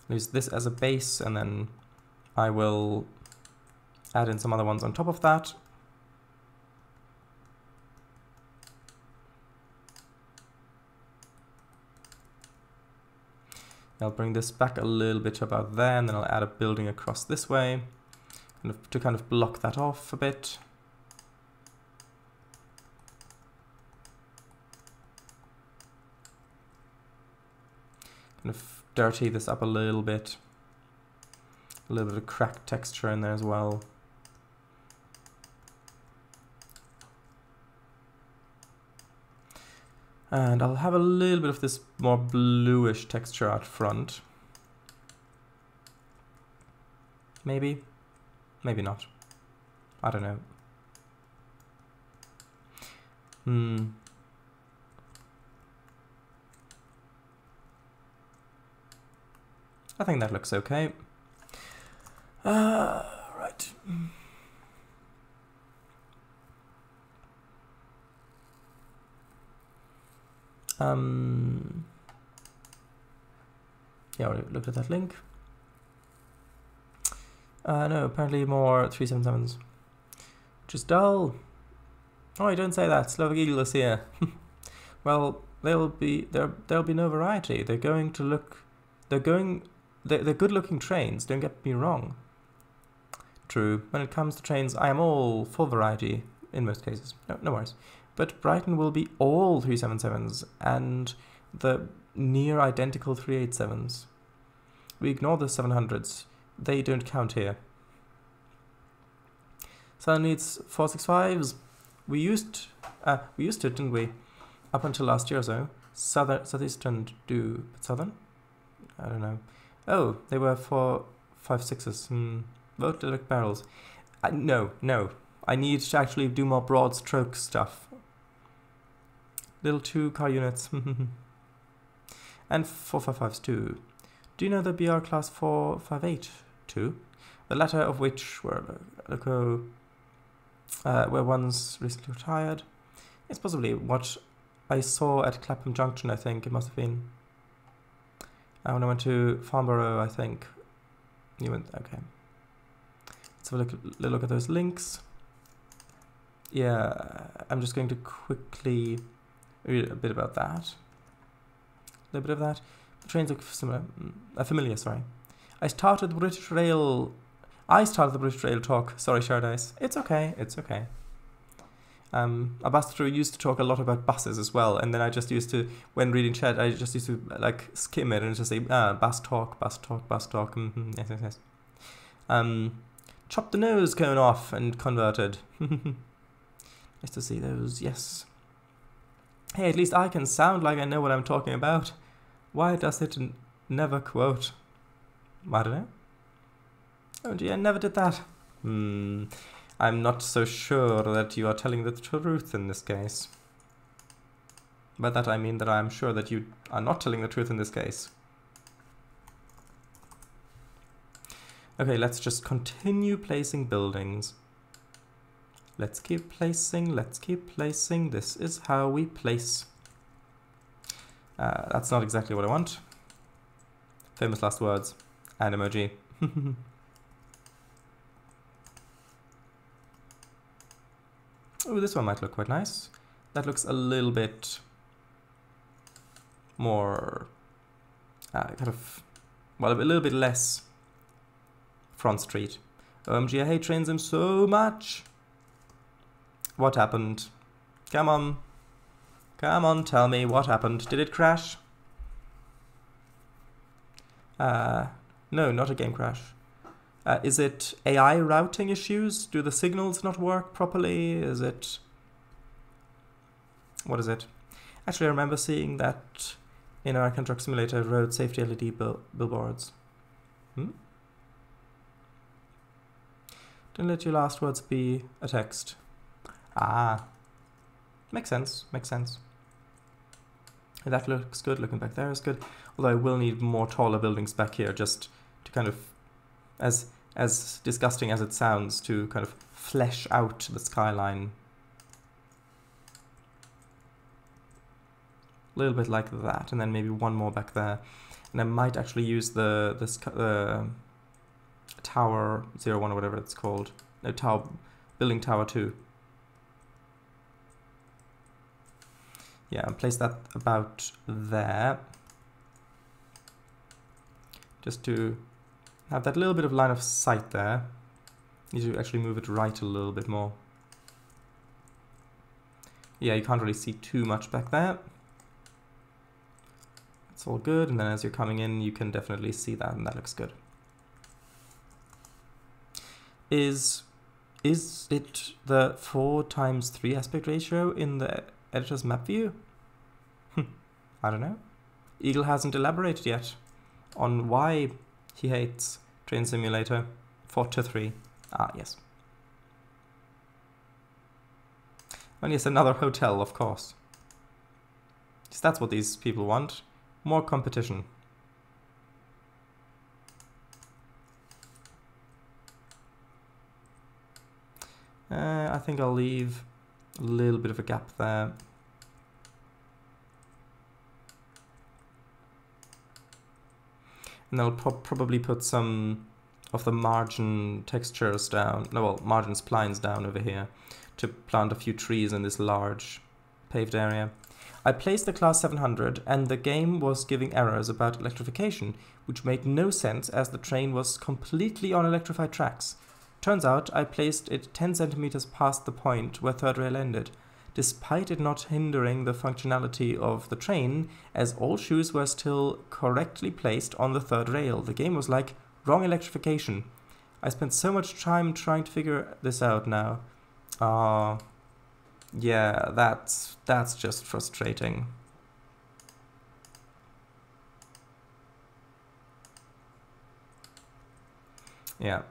Use this as a base, and then I will add in some other ones on top of that. I'll bring this back a little bit to about there, and then I'll add a building across this way to kind of block that off a bit. Kind of dirty this up a little bit. A little bit of cracked texture in there as well. And I'll have a little bit of this more bluish texture out front. Maybe. Maybe not. I don't know. I think that looks okay. Right. Yeah, I already looked at that link. No, apparently more 377s. Which is dull. Oh, you don't say that. Slovak Eagle is here. Well, there'll be no variety. They're good-looking trains. Don't get me wrong. True. When it comes to trains, I am all for variety in most cases. No worries. But Brighton will be all 377s and the near identical 387s. We ignore the 700s. They don't count here. Southern needs 465s. We used to, didn't we? Up until last year or so. Southeastern do, but Southern? I don't know. Oh, they were 456s. Vote like barrels. No. I need to actually do more broad stroke stuff. Little 2 car units. And 455s too. Do you know the BR class 458 too? The latter of which were ones recently retired. It's possibly what I saw at Clapham Junction, I think it must have been. When I went to Farnborough, I think. You went, okay. Let's have a little look at those links. yeah, I'm just going to quickly read a bit about that. A little bit of that. The trains look similar, familiar, sorry. I started the British Rail talk. Sorry, Shardice. It's okay, it's okay. Ambassador used to talk a lot about buses as well, and then I just used to, when reading chat, I just used to like skim it and just say, bus talk, bus talk, bus talk, yes, yes, yes. Chop the nose cone off and converted. Nice to see those, yes. Hey, at least I can sound like I know what I'm talking about. Why does it never quote? I don't know. Oh gee, I never did that. I'm not so sure that you are telling the truth in this case. By that I mean that I'm sure that you are not telling the truth in this case. Okay, let's just continue placing buildings. Let's keep placing, let's keep placing. This is how we place. That's not exactly what I want. Famous last words. And emoji. Oh, this one might look quite nice. That looks a little bit more, kind of, well, a little bit less Front Street. OMG, I hate Trainz so much. What happened? Come on. Come on, tell me what happened. Did it crash? No, not a game crash. Is it AI routing issues? Do the signals not work properly? Is it... What is it? Actually, I remember seeing that in American Truck Simulator road safety LED billboards. Don't let your last words be a text. Ah. Makes sense, makes sense. That looks good, looking back there is good. Although I will need more taller buildings back here just to kind of, as disgusting as it sounds, to kind of flesh out the skyline. A little bit like that, and then maybe one more back there. And I might actually use the Tower 01 or whatever it's called. No, Building Tower 2. Yeah, and place that about there. Just to have that little bit of line of sight there. Need to actually move it right a little bit more. Yeah, you can't really see too much back there. It's all good, and then as you're coming in, you can definitely see that, and that looks good. Is it the 4:3 aspect ratio in the editor's map view? I don't know. Eagle hasn't elaborated yet on why he hates Train Simulator 4:3. Ah, yes. And yes, another hotel, of course. Yes, that's what these people want. More competition. I think I'll leave a little bit of a gap there. And I'll probably put some of the margin textures down, no, well, margin splines down over here to plant a few trees in this large paved area. I placed the class 700 and the game was giving errors about electrification, which made no sense as the train was completely on electrified tracks. Turns out I placed it 10 centimeters past the point where third rail ended, despite it not hindering the functionality of the train, as all shoes were still correctly placed on the third rail. The game was like, wrong electrification. I spent so much time trying to figure this out now. Yeah, that's just frustrating. Yeah.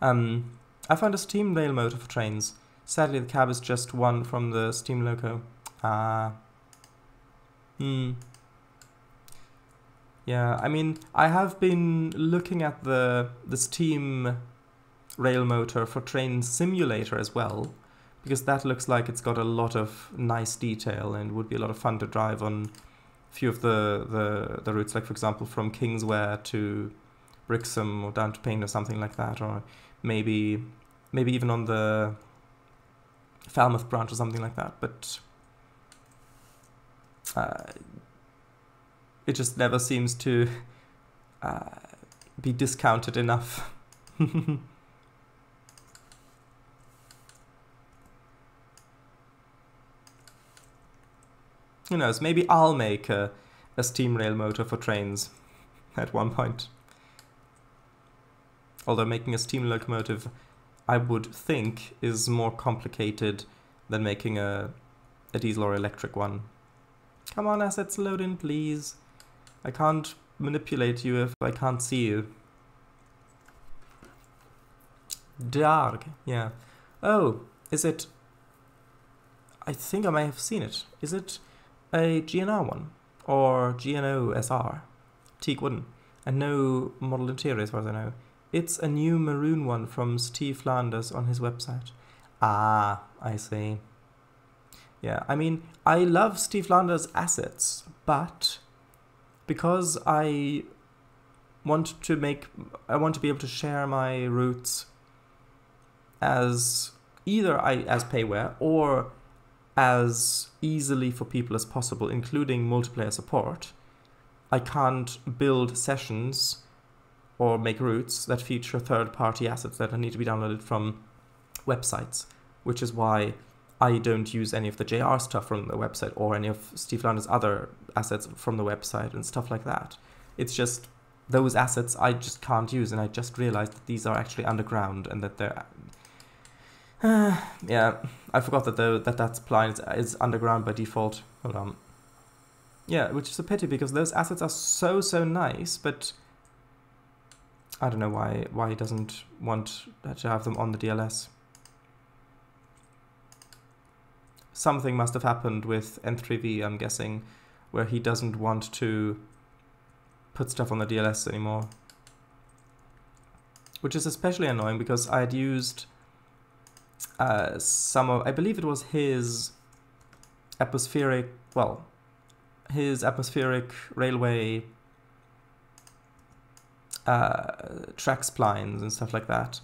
I found a Steam rail motor for Trainz. Sadly, the cab is just one from the Steam loco. Yeah, I mean, I have been looking at the Steam rail motor for Train Simulator as well, because that looks like it's got a lot of nice detail and would be a lot of fun to drive on a few of the routes, like for example from Kingswear to Brixham or down to Paint or something like that, or maybe even on the Falmouth branch or something like that, but it just never seems to be discounted enough. Who knows, maybe I'll make a steam rail motor for Trainz at one point. Although making a steam locomotive, I would think, is more complicated than making a diesel or electric one. Come on, assets, load in, please. I can't manipulate you if I can't see you. Dark, yeah. Oh, is it... I think I may have seen it. Is it a GNR one? Or GNO SR? Teak wooden. And no model interior as far as I know. It's a new maroon one from Steve Flanders on his website. Ah, I see. Yeah, I mean, I love Steve Flanders' assets, but because I want to be able to share my routes as either as payware or as easily for people as possible, including multiplayer support, I can't build sessions or make routes that feature third-party assets that need to be downloaded from websites, which is why I don't use any of the JR stuff from the website or any of Steve Flanders' other assets from the website and stuff like that. It's just those assets I just can't use, and I just realized that these are actually underground and that they're... yeah, I forgot that that spline is underground by default. Hold on. Yeah, which is a pity because those assets are so nice, but I don't know why he doesn't want to have them on the DLS. Something must have happened with N3V, I'm guessing, where he doesn't want to put stuff on the DLS anymore. Which is especially annoying because I had used I believe it was his atmospheric railway track splines and stuff like that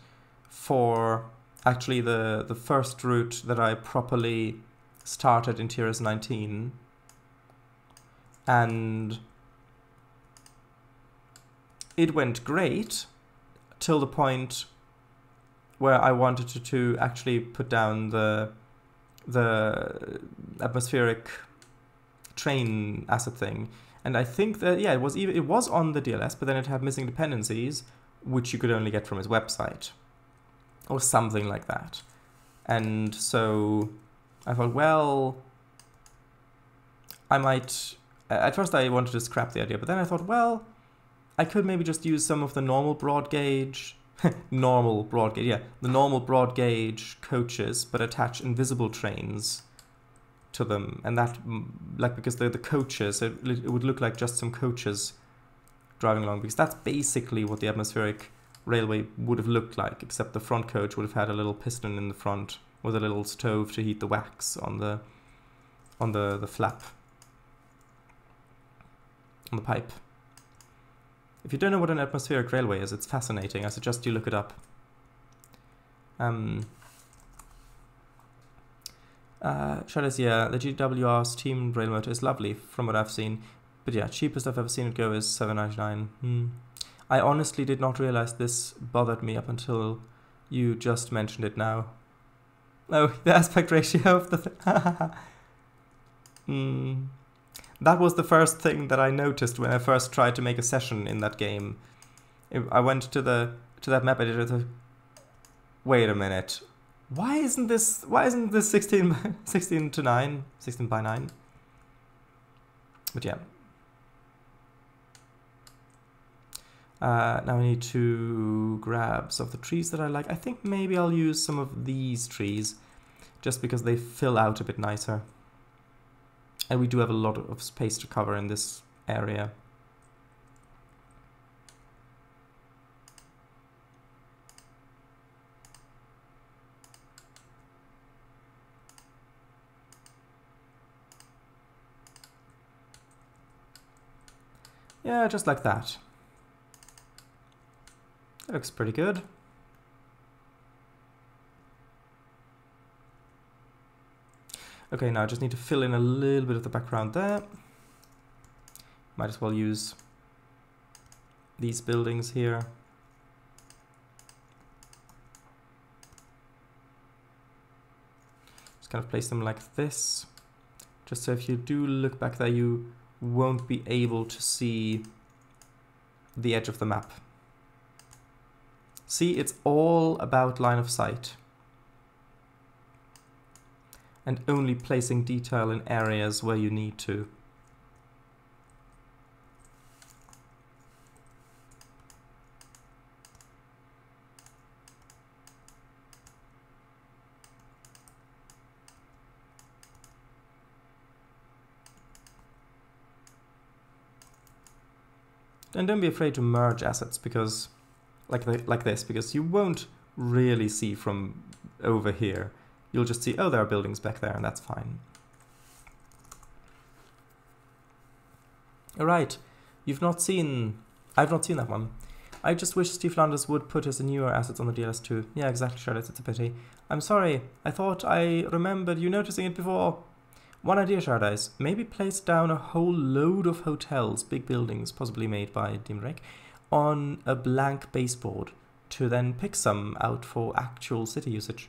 for actually the first route that I properly started in TRS 19, and it went great till the point where I wanted to actually put down the atmospheric train asset thing. And I think that, yeah, it was on the DLS, but then it had missing dependencies, which you could only get from his website, or something like that. And so I thought, well, I might... At first I wanted to scrap the idea, but then I thought, well, I could maybe just use some of the normal broad gauge... the normal broad gauge coaches, but attach invisible trains to them, and that, like, because they're the coaches, it would look like just some coaches driving along, because that's basically what the atmospheric railway would have looked like, except the front coach would have had a little piston in the front with a little stove to heat the wax on the flap, on the pipe. If you don't know what an atmospheric railway is, it's fascinating. I suggest you look it up. Charles, yeah, the GWR steam rail motor is lovely from what I've seen. But yeah, cheapest I've ever seen it go is $7.99. I honestly did not realize this bothered me up until you just mentioned it now. Oh, the aspect ratio of the thing. That was the first thing that I noticed when I first tried to make a session in that game. I went to that map editor. Wait a minute. Why isn't this 16 to 9? 16 by 9? But yeah. Now I need to grab some of the trees that I like. I think maybe I'll use some of these trees just because they fill out a bit nicer. And we do have a lot of space to cover in this area. Yeah, just like that. That looks pretty good. Okay, now I just need to fill in a little bit of the background there. Might as well use these buildings here. Just kind of place them like this. Just so if you do look back there, you won't be able to see the edge of the map. See, it's all about line of sight. And only placing detail in areas where you need to. And don't be afraid to merge assets, because like this, because you won't really see from over here. You'll just see, oh, there are buildings back there, and that's fine. All right, I've not seen that one. I just wish Steve Landers would put his newer assets on the DLS2. Yeah, exactly, Charlotte, it's a pity. I'm sorry, I thought I remembered you noticing it before. One idea, Shardais, maybe place down a whole load of hotels, big buildings, possibly made by Dimrek, on a blank baseboard, to then pick some out for actual city usage.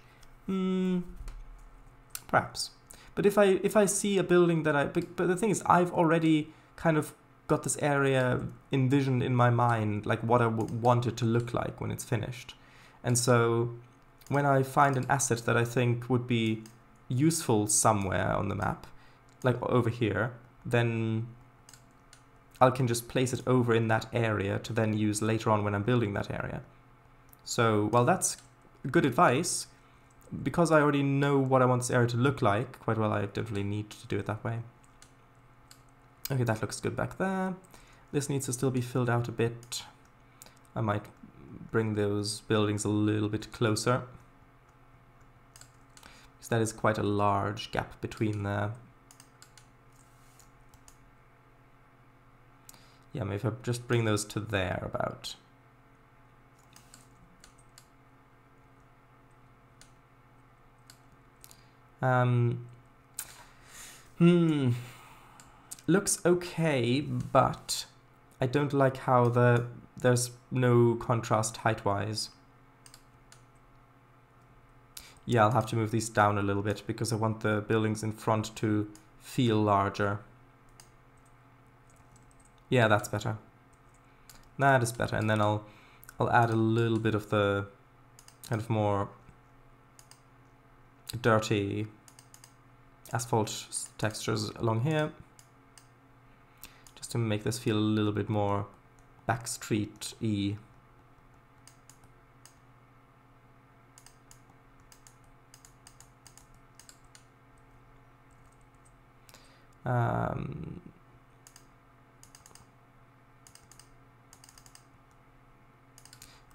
Perhaps. But if I see a building that but the thing is, I've already kind of got this area envisioned in my mind, like what I want it to look like when it's finished. And so when I find an asset that I think would be useful somewhere on the map, like over here, then I can just place it over in that area to then use later on when I'm building that area. So, well, that's good advice. Because I already know what I want this area to look like quite well, I don't really need to do it that way. Okay, that looks good back there. This needs to still be filled out a bit. I might bring those buildings a little bit closer, because that is quite a large gap between there. Yeah, maybe if I just bring those to there about. Looks okay, but I don't like how there's no contrast height-wise. Yeah, I'll have to move these down a little bit because I want the buildings in front to feel larger. Yeah, that's better. That is better, and then I'll add a little bit of the kind of more dirty asphalt textures along here, just to make this feel a little bit more backstreet-y.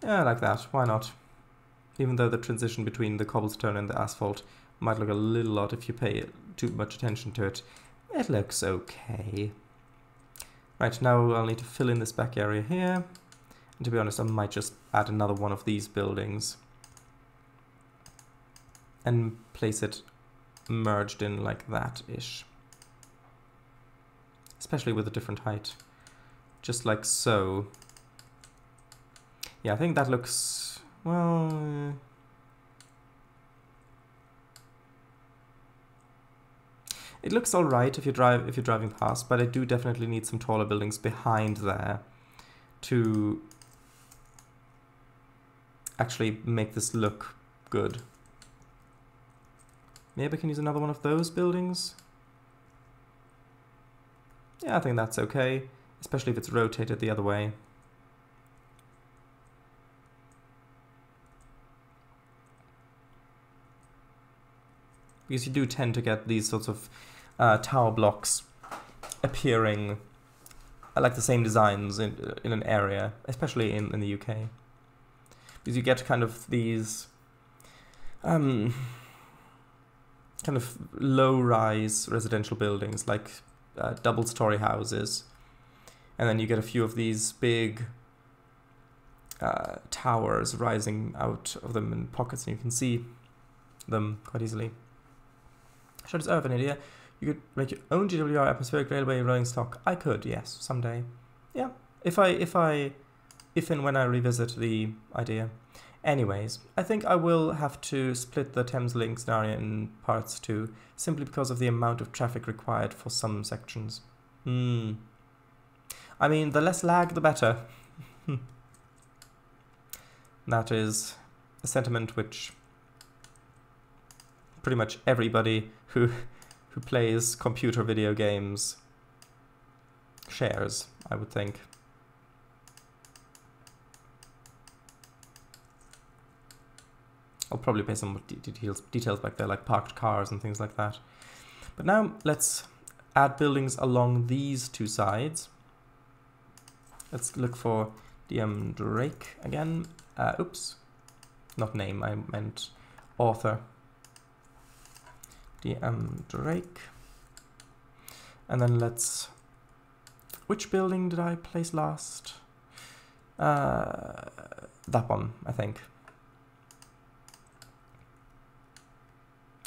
Yeah, like that. Why not? Even though the transition between the cobblestone and the asphalt might look a little odd if you pay too much attention to it, it looks okay. Right, now I'll need to fill in this back area here. And to be honest, I might just add another one of these buildings and place it merged in like that-ish. Especially with a different height. Just like so. Yeah, I think that looks, well... It looks alright if you're driving past, but I do definitely need some taller buildings behind there to actually make this look good. Maybe I can use another one of those buildings. Yeah, I think that's okay, especially if it's rotated the other way. Because you do tend to get these sorts of tower blocks appearing like the same designs in an area, especially in the UK. Because you get kind of these kind of low-rise residential buildings, like double-story houses. And then you get a few of these big towers rising out of them in pockets, and you can see them quite easily. Should I have an idea? You could make your own GWR atmospheric railway rolling stock. I could, yes, someday. Yeah, if and when I revisit the idea. Anyways, I think I will have to split the Thames Link scenario in parts too, simply because of the amount of traffic required for some sections. I mean, the less lag, the better. That is a sentiment which pretty much everybody who plays computer video games shares, I would think. I'll probably pay some details back there, like parked cars and things like that. But now let's add buildings along these two sides. Let's look for DM Drake again. Oops, not name, I meant author. DM Drake. And then let's... Which building did I place last? That one, I think.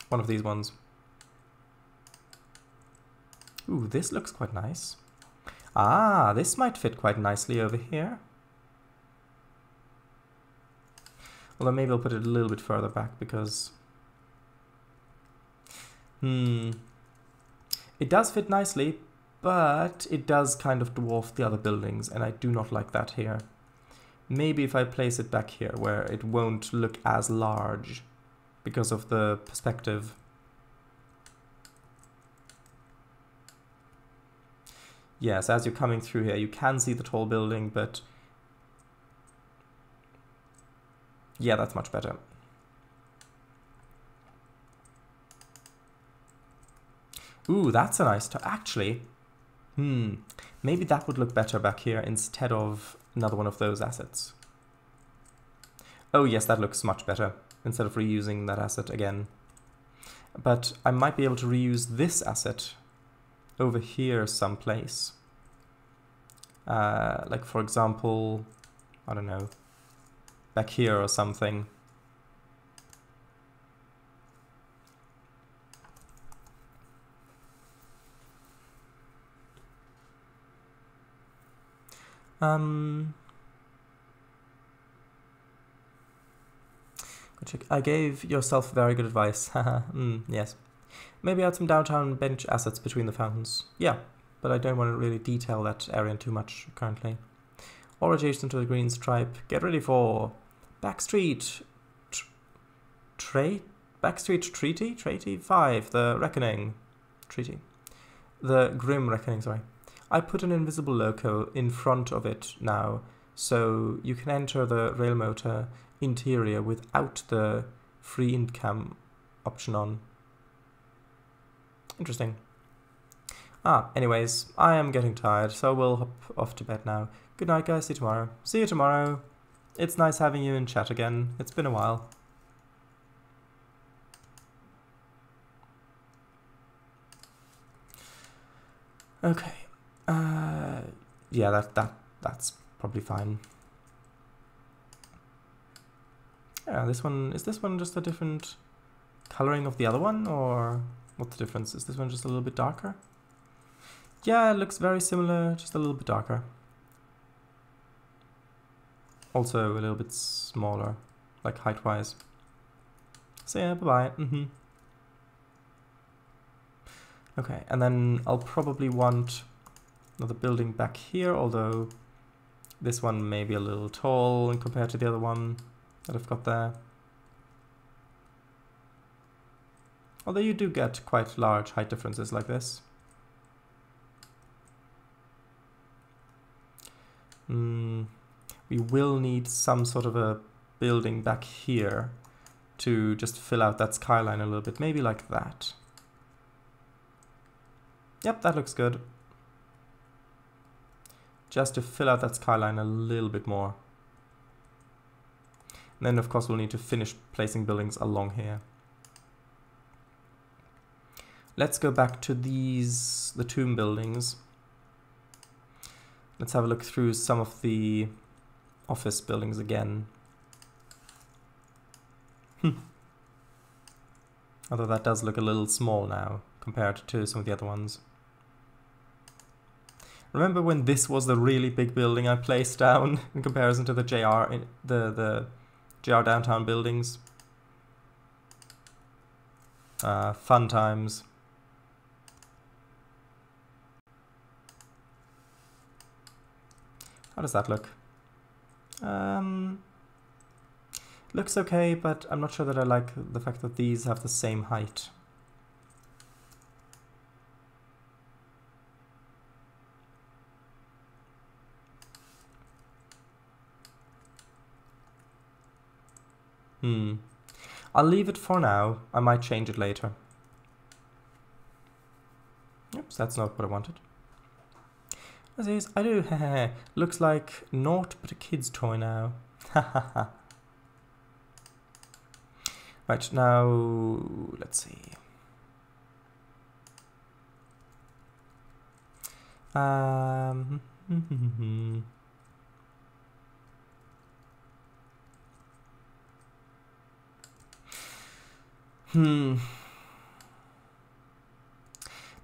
One of these ones. Ooh, this looks quite nice. Ah, this might fit quite nicely over here. Although maybe I'll put it a little bit further back because... It does fit nicely, but it does kind of dwarf the other buildings, and I do not like that here. Maybe if I place it back here, where it won't look as large because of the perspective. Yes, as you're coming through here, you can see the tall building, but... Yeah, that's much better. Ooh, that's a nice... Actually, maybe that would look better back here instead of another one of those assets. Oh yes, that looks much better, instead of reusing that asset again. But I might be able to reuse this asset over here someplace. Like, for example, I don't know, back here or something. I gave yourself very good advice. Yes. Maybe add some downtown bench assets between the fountains. Yeah, but I don't want to really detail that area too much currently. Or adjacent to the green stripe. Get ready for Backstreet Treaty 5, the Reckoning. Treaty. The Grim Reckoning, sorry. I put an invisible loco in front of it now, so you can enter the rail motor interior without the free in-cam option on. Interesting. Anyways, I am getting tired, so we'll hop off to bed now. Good night, guys. See you tomorrow. See you tomorrow. It's nice having you in chat again. It's been a while. Okay. Yeah, that's probably fine. Yeah, this one, is this one just a different coloring of the other one, or what's the difference? Is this one just a little bit darker? Yeah, it looks very similar, just a little bit darker. Also a little bit smaller, like height-wise. So yeah, bye-bye. Okay, and then I'll probably want another building back here, although this one may be a little tall compared to the other one that I've got there. Although you do get quite large height differences like this. We will need some sort of a building back here to just fill out that skyline a little bit, maybe like that. Yep, that looks good. Just to fill out that skyline a little bit more. And then of course we'll need to finish placing buildings along here. Let's go back to the tomb buildings. Let's have a look through some of the office buildings again. Although that does look a little small now compared to some of the other ones. Remember when this was the really big building I placed down in comparison to the the JR downtown buildings? Fun times. How does that look? Looks okay, but I'm not sure that I like the fact that these have the same height. I'll leave it for now. I might change it later. Oops, that's not what I wanted. As is, I do. Looks like naught but a kid's toy now. Right, now let's see.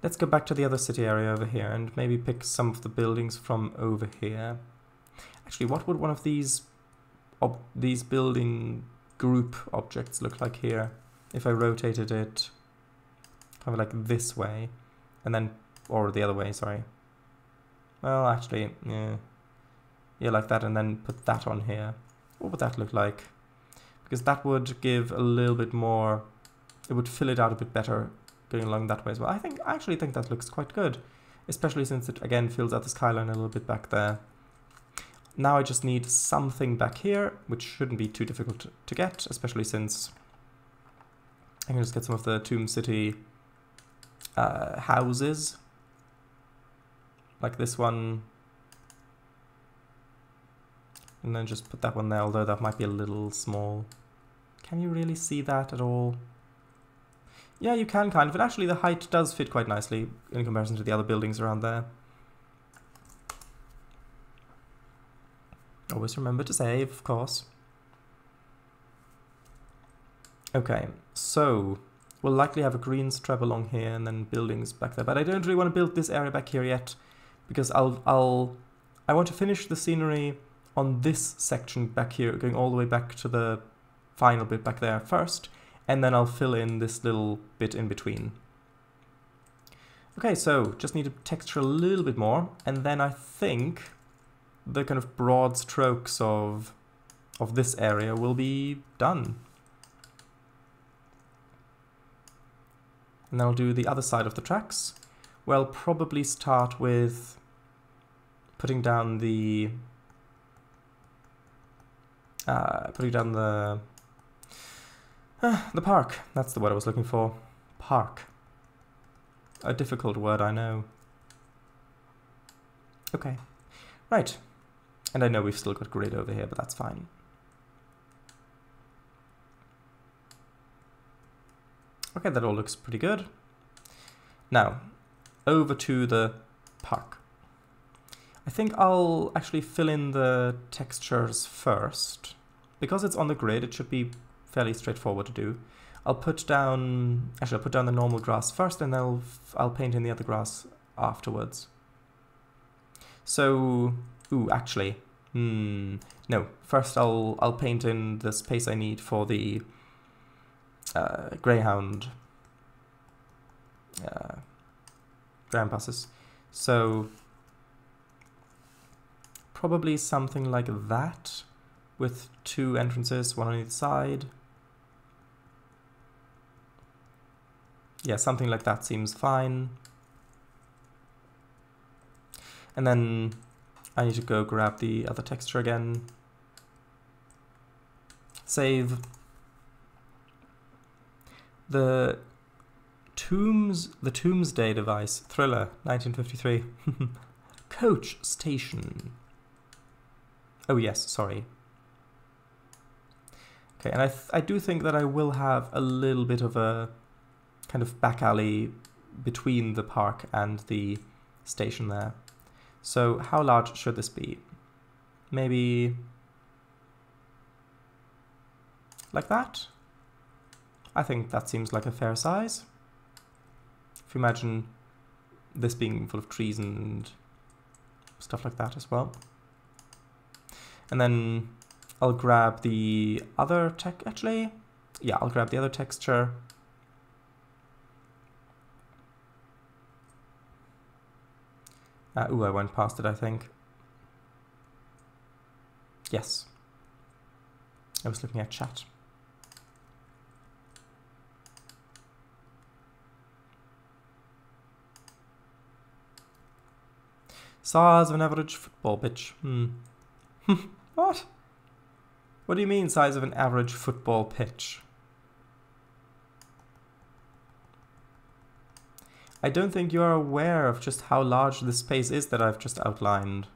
Let's go back to the other city area over here and maybe pick some of the buildings from over here. Actually, what would one of these building group objects look like here if I rotated it kind of like this way and then, or the other way, sorry. Well, actually, yeah, like that, and then put that on here. What would that look like? Because that would give a little bit more, it would fill it out a bit better going along that way as well. I actually think that looks quite good, especially since it again fills out the skyline a little bit back there. Now I just need something back here, which shouldn't be too difficult to get, especially since I can just get some of the Tomb City houses, like this one, and then just put that one there, although that might be a little small. Can you really see that at all? Yeah, you can kind of, and actually the height does fit quite nicely in comparison to the other buildings around there. Always remember to save, of course. Okay, so we'll likely have a green strip along here and then buildings back there, but I don't really want to build this area back here yet because I want to finish the scenery on this section back here, going all the way back to the final bit back there first, and then I'll fill in this little bit in between. Okay, so just need to texture a little bit more, and then I think the kind of broad strokes of this area will be done. And then I'll do the other side of the tracks. Well, probably start with putting down the the park. That's the word I was looking for. Park. A difficult word, I know. Okay. Right. And I know we've still got grid over here, but that's fine. Okay, that all looks pretty good. Now, over to the park. I think I'll actually fill in the textures first. Because it's on the grid, it should be fairly straightforward to do. I'll put down the normal grass first, and then I'll paint in the other grass afterwards. So, actually, no. First, I'll paint in the space I need for the Greyhound buses. So, probably something like that, with 2 entrances, one on either side. Yeah, something like that seems fine. And then I need to go grab the other texture again. Save. The Tombsday device, Thriller, 1953. Coach station. Oh yes, sorry. Okay, and I do think that I will have a little bit of a kind of back alley between the park and the station there. So how large should this be? Maybe like that. I think that seems like a fair size. If you imagine this being full of trees and stuff like that as well. And then I'll grab the other actually, yeah, I'll grab the other texture. Ooh, I went past it, I think. Yes. I was looking at chat. Size of an average football pitch. What? What do you mean, size of an average football pitch? I don't think you are aware of just how large this space is that I've just outlined.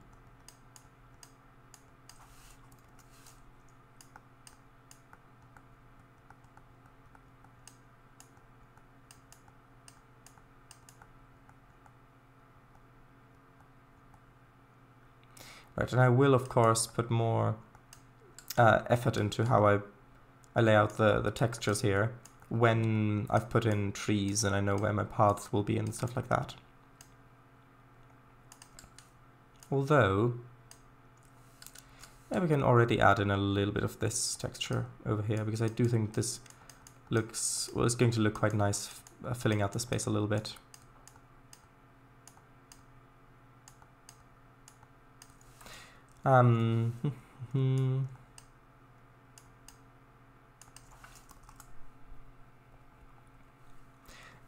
Right, and I will, of course, put more effort into how I lay out the textures here when I've put in trees and I know where my paths will be and stuff like that. Although, maybe we can already add in a little bit of this texture over here, because I do think this looks, well, it's going to look quite nice filling out the space a little bit.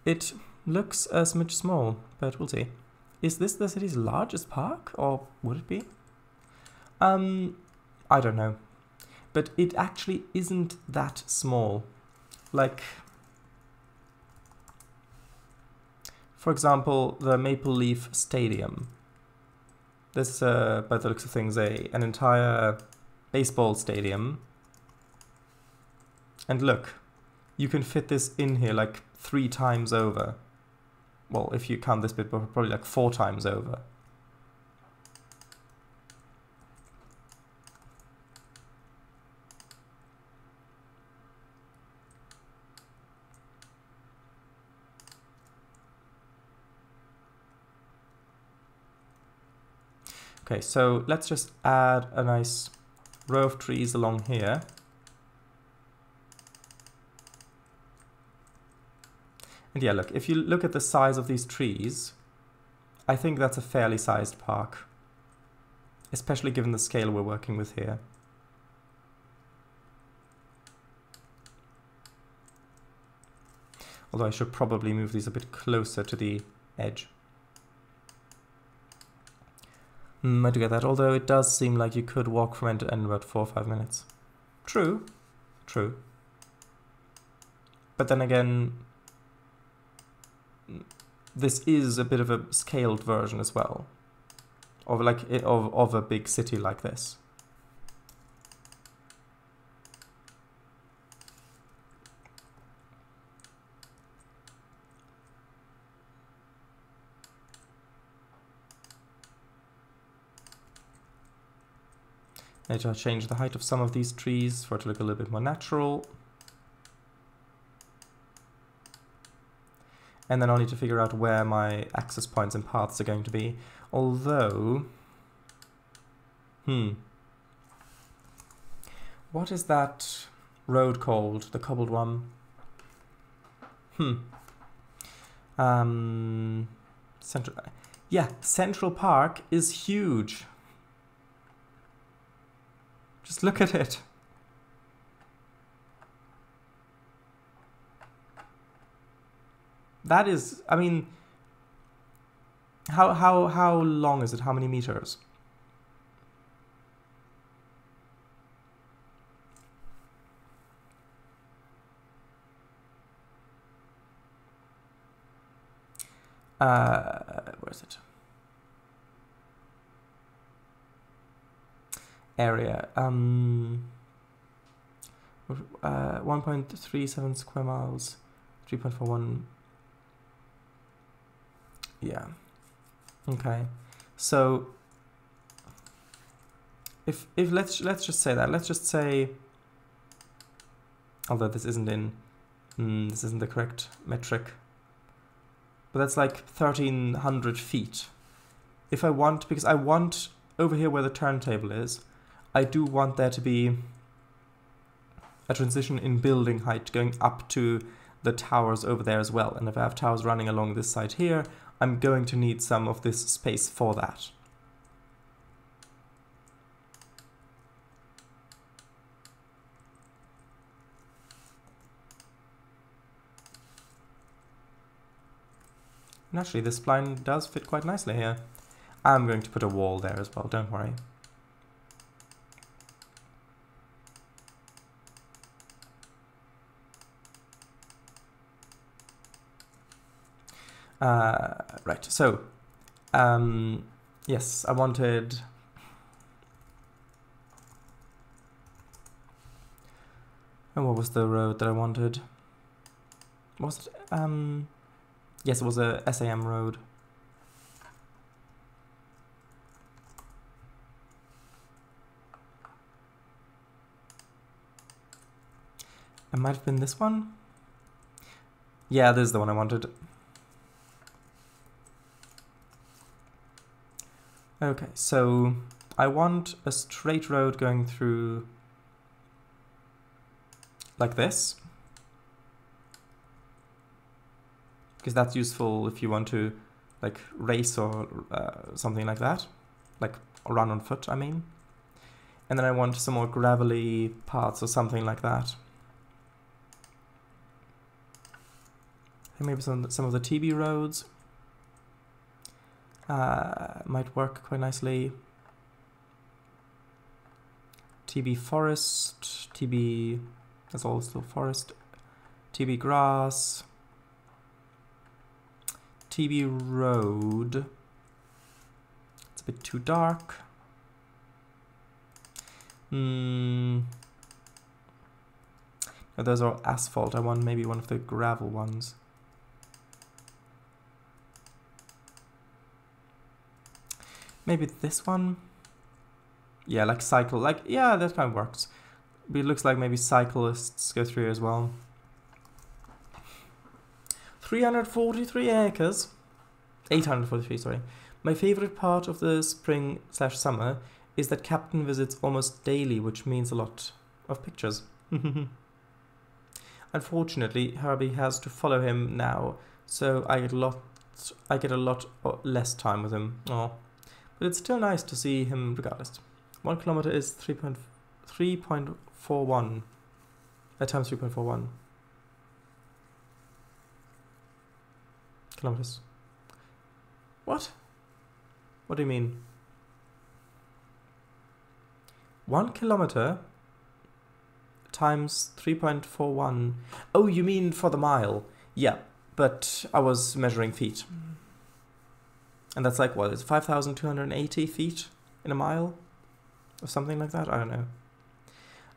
It looks a smidge small, but we'll see. Is this the city's largest park, or would it be? I don't know. But it actually isn't that small. Like, for example, the Maple Leaf Stadium. This, by the looks of things, an entire baseball stadium. And look, you can fit this in here like 3 times over. Well, if you count this bit, probably like 4 times over. Okay, so let's just add a nice row of trees along here. And yeah, look, if you look at the size of these trees, I think that's a fairly sized park, especially given the scale we're working with here. Although I should probably move these a bit closer to the edge. I do get that, although it does seem like you could walk from end to end in about 4 or 5 minutes. True, true. But then again, this is a bit of a scaled version as well, of like of a big city like this. Need to change the height of some of these trees for it to look a little bit more natural. And then I'll need to figure out where my access points and paths are going to be. Although, what is that road called? The cobbled one? Central Park is huge. Just look at it. That is, I mean, how long is it? How many meters? Where is it? Area. 1.37 square miles. 3.41. Yeah. Okay. So if let's just say that. Let's just say Although this isn't this isn't the correct metric. But that's like 1,300 feet. If I want, because I want over here where the turntable is, I do want there to be a transition in building height going up to the towers over there as well. And if I have towers running along this side here, I'm going to need some of this space for that. And actually this spline does fit quite nicely here. I'm going to put a wall there as well, don't worry. Right, so, yes, I wanted... And what was the road that I wanted? Was it, yes, it was a SAM road. It might have been this one? Yeah, this is the one I wanted. Okay, so I want a straight road going through like this, because that's useful if you want to like race or something like that, like run on foot, I mean. And then I want some more gravelly parts or something like that. And maybe some of the TB roads might work quite nicely. TB forest, TB, that's all still forest, TB grass, TB road, it's a bit too dark. No, those are asphalt, I want maybe one of the gravel ones. Maybe this one? Yeah, like cycle, like, yeah, that kind of works. But it looks like maybe cyclists go through as well. 343 acres. 843, sorry. My favorite part of the spring/summer is that Captain visits almost daily, which means a lot of pictures. Unfortunately, Herbie has to follow him now, so I get a lot less time with him. Oh. But it's still nice to see him regardless. 1 kilometer is 3.41 times 3.41 kilometers. What? What do you mean? 1 kilometer times 3.41. Oh, you mean for the mile? Yeah, but I was measuring feet. And that's like, what, it's 5,280 feet in a mile? Or something like that? I don't know.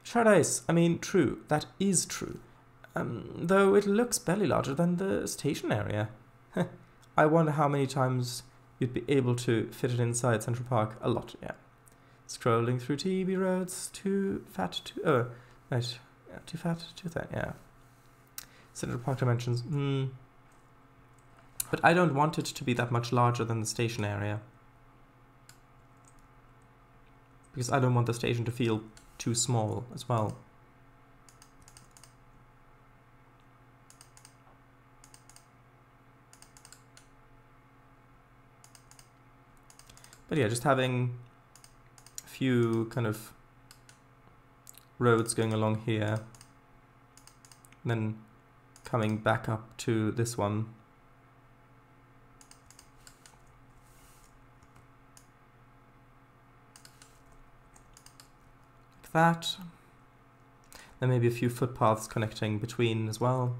Shard ice, I mean, true. That is true. Though it looks barely larger than the station area. I wonder how many times you'd be able to fit it inside Central Park. A lot, yeah. Scrolling through TB roads, too fat, too... Oh, right. Yeah, too fat, too thin, yeah. Central Park dimensions, But I don't want it to be that much larger than the station area. Because I don't want the station to feel too small as well. But yeah, just having a few kind of roads going along here, and then coming back up to this one. Like that. Then maybe a few footpaths connecting between as well.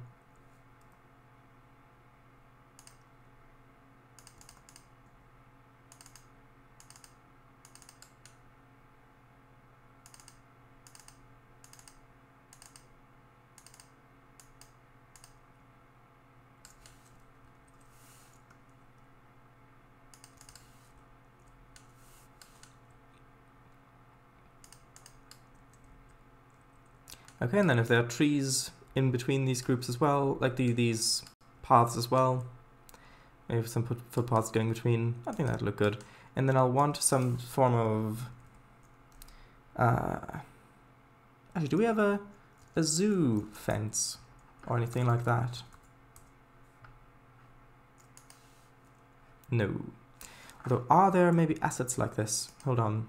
Okay, and then if there are trees in between these groups as well, like these paths as well, maybe some footpaths going between, I think that'd look good. And then I'll want some form of... actually, do we have a zoo fence or anything like that? No. Although, are there maybe assets like this? Hold on.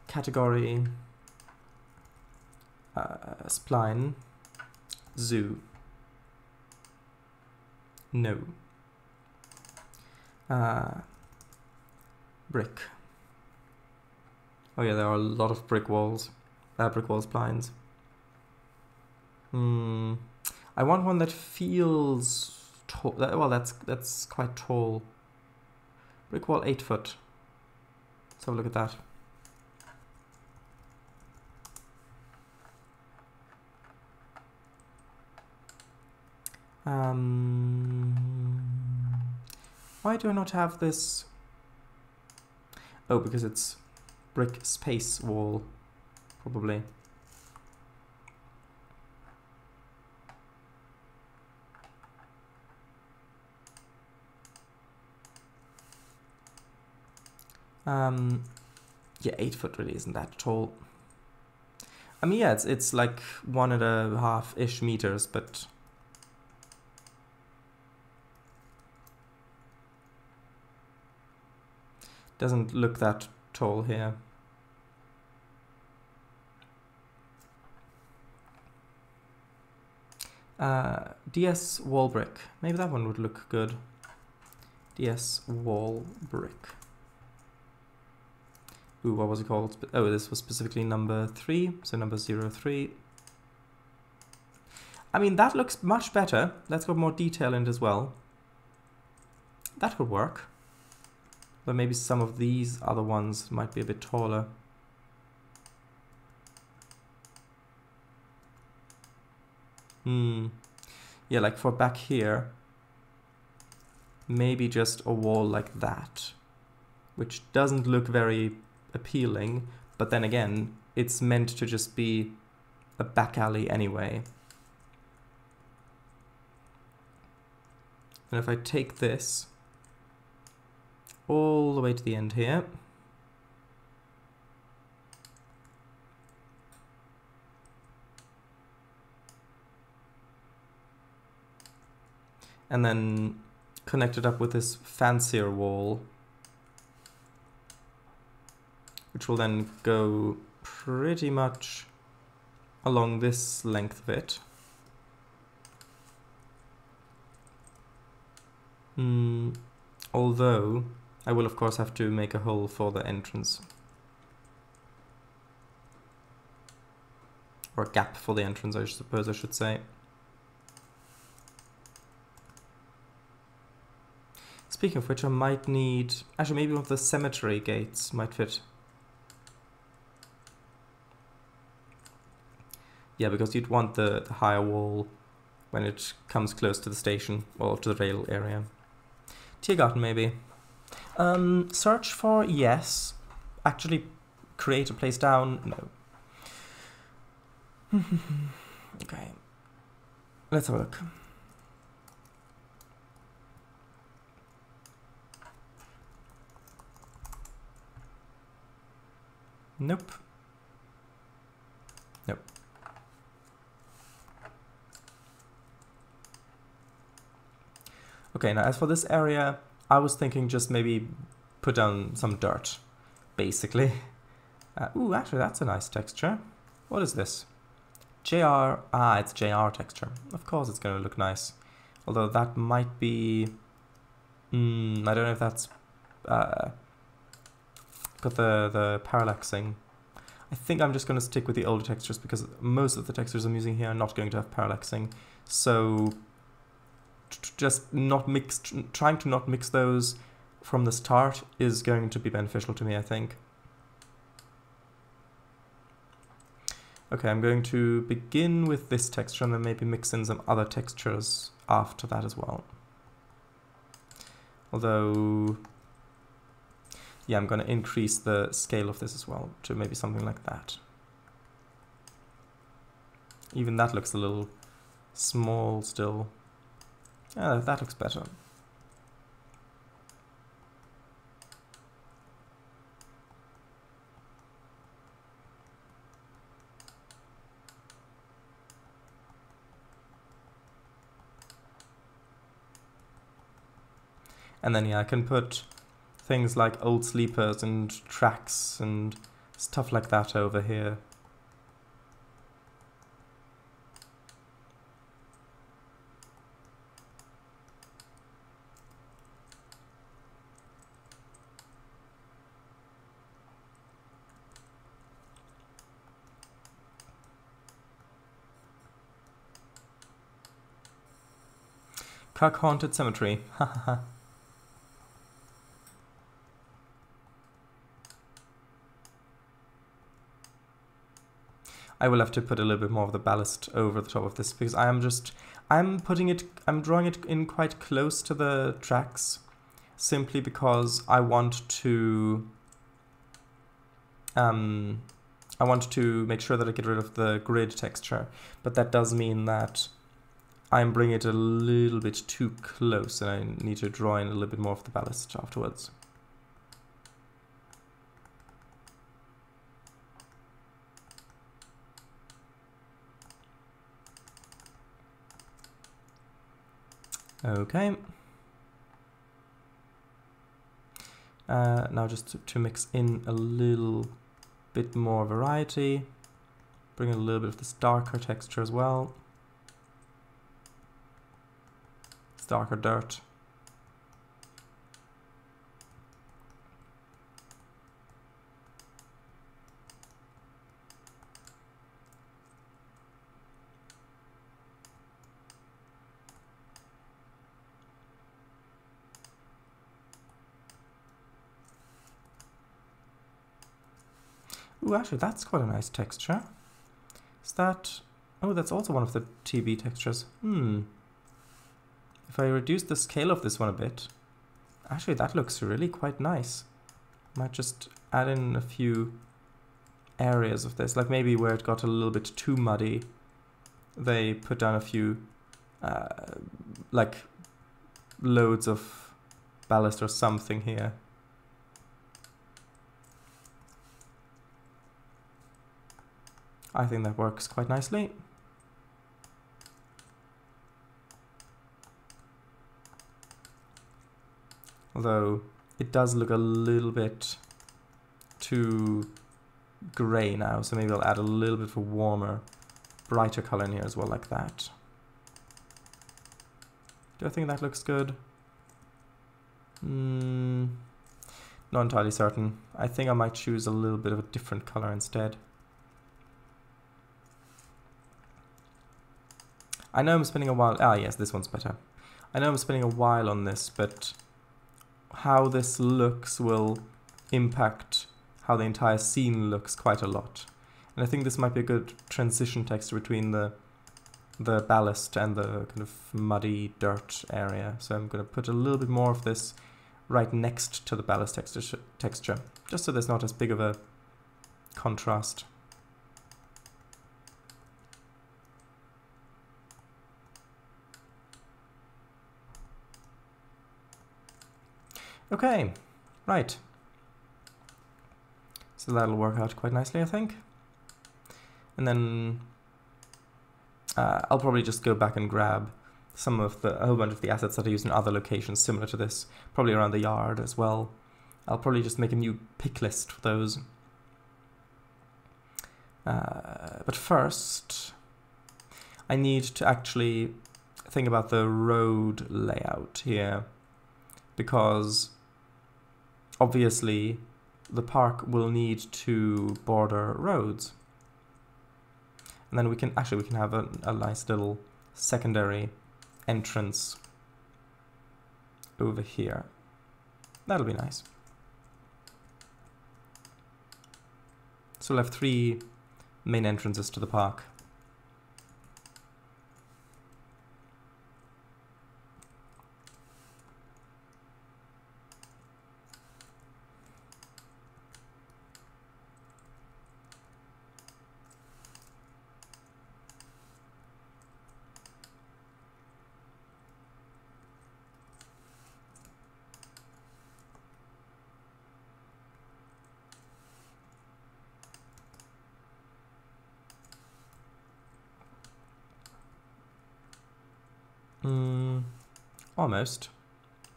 Category... spline, zoo. No. Brick. Oh yeah, there are a lot of brick walls. Brick wall splines. I want one that feels tall. Well, that's quite tall. Brick wall 8 foot. Let's have a look at that. Why do I not have this? Oh, because it's brick space wall, probably. Yeah, 8 foot really isn't that tall. I mean, yeah, it's like 1.5-ish meters, but doesn't look that tall here. DS wall brick. Maybe that one would look good. DS wall brick. Ooh, what was it called? Oh, this was specifically number 3, so number 03. I mean, that looks much better. Let's got more detail in it as well. That would work. But maybe some of these other ones might be a bit taller. Yeah, like for back here, maybe just a wall like that, which doesn't look very appealing, but then again, it's meant to just be a back alley anyway. And if I take this all the way to the end here, and then connect it up with this fancier wall, which will then go pretty much along this length of it. Although, I will of course have to make a hole for the entrance. Or a gap for the entrance, I suppose I should say. Speaking of which, I might need... Actually, maybe one of the cemetery gates might fit. Yeah, because you'd want the higher wall when it comes close to the station, or to the rail area. Tiergarten, maybe. Search for yes. Actually, create a place down, no. Okay. Let's have a look. Nope. Nope. Okay, now as for this area, I was thinking just maybe put down some dirt, basically. Ooh, actually that's a nice texture. What is this? JR, it's JR texture. Of course it's going to look nice. Although that might be... I don't know if that's... got the parallaxing. I think I'm just going to stick with the older textures because most of the textures I'm using here are not going to have parallaxing. So just not trying to not mix those from the start is going to be beneficial to me, I think. Okay, I'm going to begin with this texture and then maybe mix in some other textures after that as well. Although... yeah, I'm going to increase the scale of this as well to maybe something like that. Even that looks a little small still. Yeah, that looks better. And then yeah, I can put things like old sleepers and tracks and stuff like that over here. Cuck Haunted Cemetery. I will have to put a little bit more of the ballast over the top of this because I'm drawing it in quite close to the tracks simply because I want to make sure that I get rid of the grid texture, but that does mean that I'm bringing it a little bit too close and I need to draw in a little bit more of the ballast afterwards. Okay. Now just to mix in a little bit more variety, bring in a little bit of this darker texture as well. It's darker dirt. Ooh, actually, that's quite a nice texture. Is that... Oh, that's also one of the TB textures. If I reduce the scale of this one a bit, actually, that looks really quite nice. Might just add in a few areas of this, like maybe where it got a little bit too muddy. They put down a few, like, loads of ballast or something here. I think that works quite nicely. Although it does look a little bit too grey now, so maybe I'll add a little bit of a warmer, brighter color in here as well, like that. Do I think that looks good? Not entirely certain. I think I might choose a little bit of a different color instead. I know I'm spending a while... Ah, yes, this one's better. I know I'm spending a while on this, but how this looks will impact how the entire scene looks quite a lot. And I think this might be a good transition texture between the ballast and the kind of muddy dirt area. So I'm going to put a little bit more of this right next to the ballast texture, just so there's not as big of a contrast. Okay, right. So that'll work out quite nicely, I think. And then I'll probably just go back and grab a whole bunch of the assets that I used in other locations similar to this, probably around the yard as well. I'll probably just make a new pick list for those. But first, I need to actually think about the road layout here, because obviously the park will need to border roads. And then we can have a nice little secondary entrance over here. That'll be nice. So we'll have 3 main entrances to the park. Almost.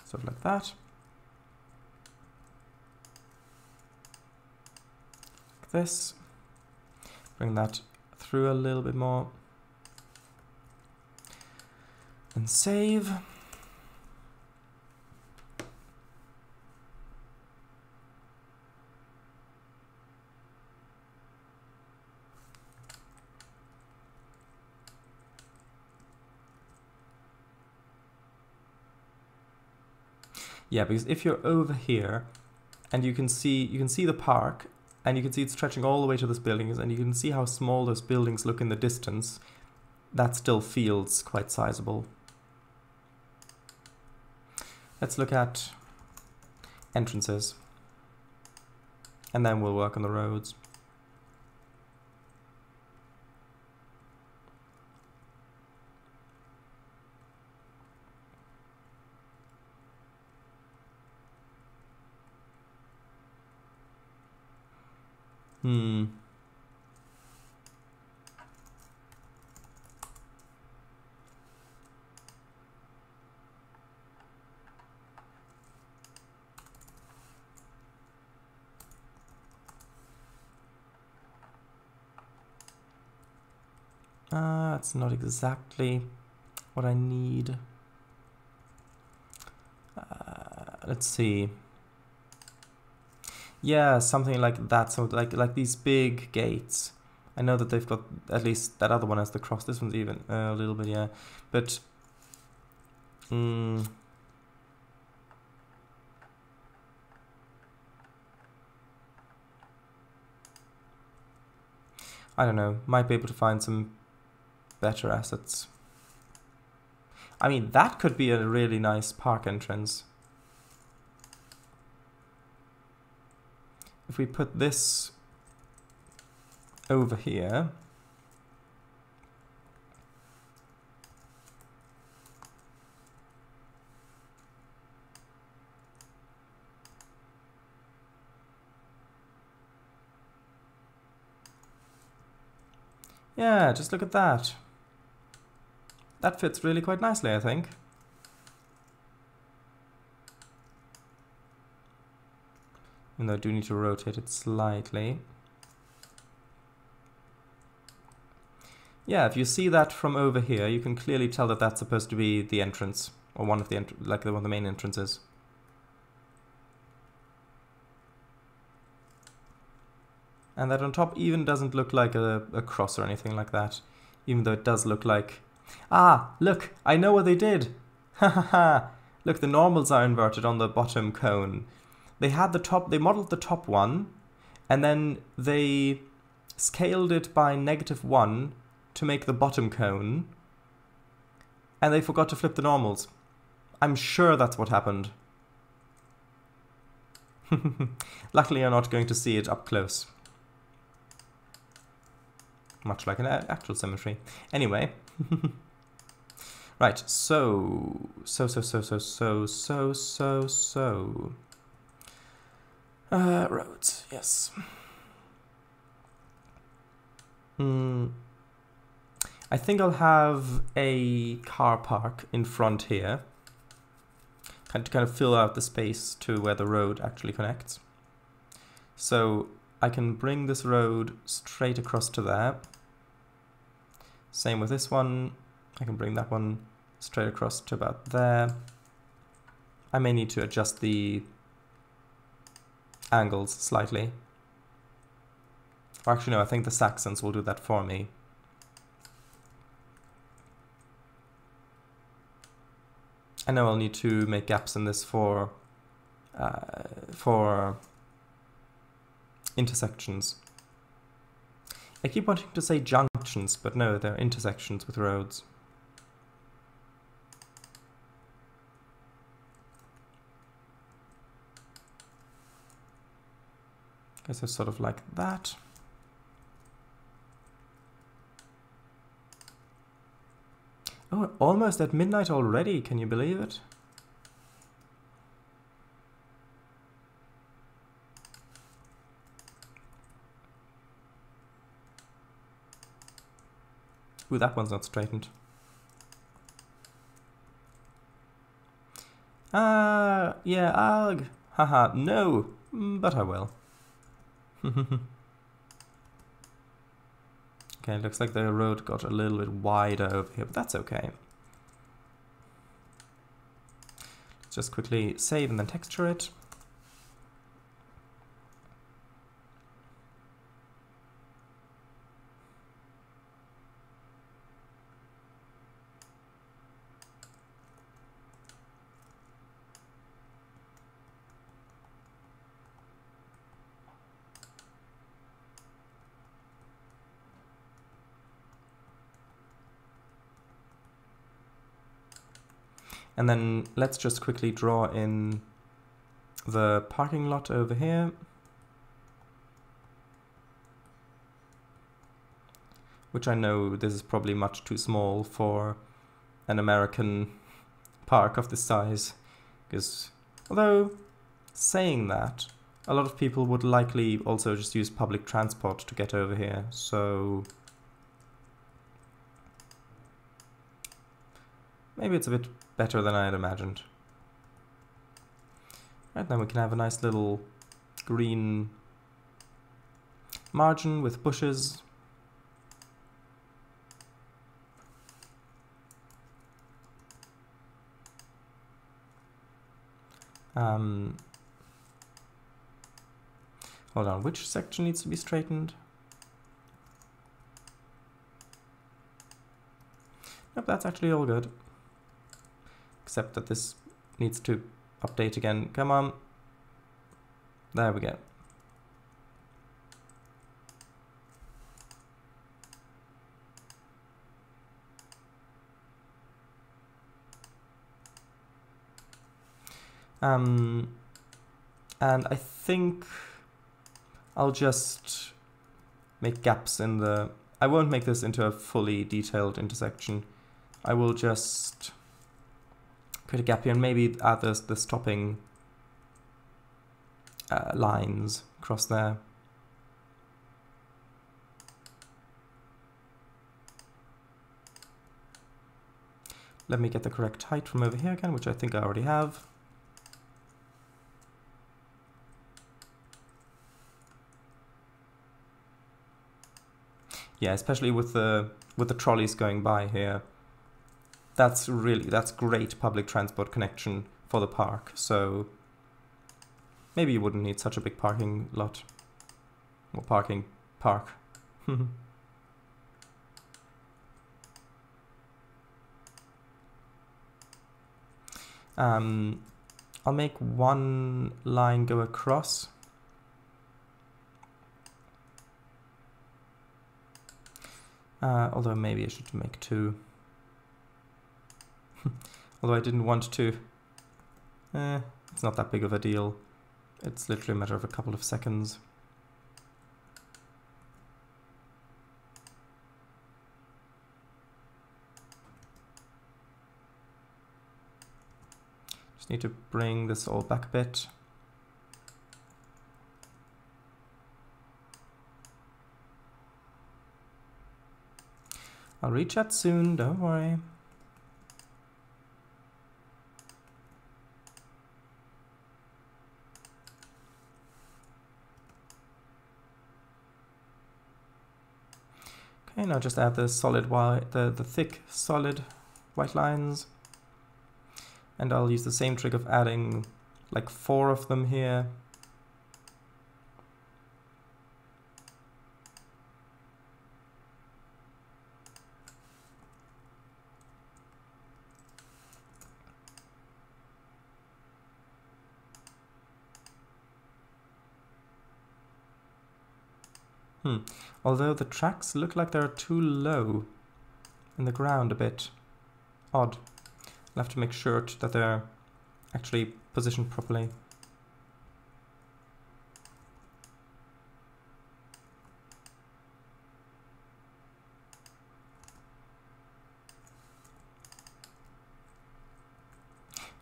Sort of like that. Like this. Bring that through a little bit more. And save. Yeah, because if you're over here and you can see the park and you can see it stretching all the way to this buildings and you can see how small those buildings look in the distance, that still feels quite sizable. Let's look at entrances and then we'll work on the roads. That's not exactly what I need. Let's see. Yeah, something like that. So like these big gates. I know that they've got, at least that other one has the cross. This one's even a little bit, yeah. But I don't know. Might be able to find some better assets. I mean, that could be a really nice park entrance. If we put this over here, yeah, just look at that. That fits really quite nicely, I think. And I do need to rotate it slightly. Yeah, if you see that from over here, you can clearly tell that that's supposed to be the entrance, or one of the one of the main entrances. And that on top even doesn't look like a cross or anything like that, even though it does look like... Ah, look, I know what they did. Ha ha ha. Look, the normals are inverted on the bottom cone. They had the top, they modeled the top one, and then they scaled it by -1 to make the bottom cone, and they forgot to flip the normals. I'm sure that's what happened. Luckily, you're not going to see it up close. Much like an actual symmetry. Anyway. Right, so. Roads, yes. I think I'll have a car park in front here. To kind of fill out the space to where the road actually connects. So I can bring this road straight across to there. Same with this one. I can bring that one straight across to about there. I may need to adjust the angles slightly. Or actually no, I think the Saxons will do that for me. I know I'll need to make gaps in this for intersections. I keep wanting to say junctions, but no, they're intersections with roads. Okay, so sort of like that. Oh, almost at midnight already, can you believe it? Ooh, that one's not straightened. Yeah, ugh. Haha, no. But I will. Okay, looks like the road got a little bit wider over here, but that's okay. Let's just quickly save and then texture it. And then let's just quickly draw in the parking lot over here. Which I know this is probably much too small for an American park of this size. Because, although saying that, a lot of people would likely also just use public transport to get over here, so maybe it's a bit better than I had imagined. Right, then we can have a nice little green margin with bushes. Hold on, which section needs to be straightened? Nope, that's actually all good. Except that this needs to update again. Come on. There we go. And I think I'll just make gaps in the... I won't make this into a fully detailed intersection. I will just create a gap here and maybe add the stopping lines across there. Let me get the correct height from over here again, which I think I already have. Yeah, especially with the trolleys going by here. That's great public transport connection for the park. So maybe you wouldn't need such a big parking lot or park. I'll make one line go across. Although maybe I should make two. Although I didn't want to. It's not that big of a deal. It's literally a matter of a couple of seconds. Just need to bring this all back a bit. I'll reach out soon, don't worry. Okay, now just add the solid white, the thick solid white lines. And I'll use the same trick of adding like 4 of them here. Although the tracks look like they're too low in the ground a bit. Odd. I'll have to make sure that they're actually positioned properly.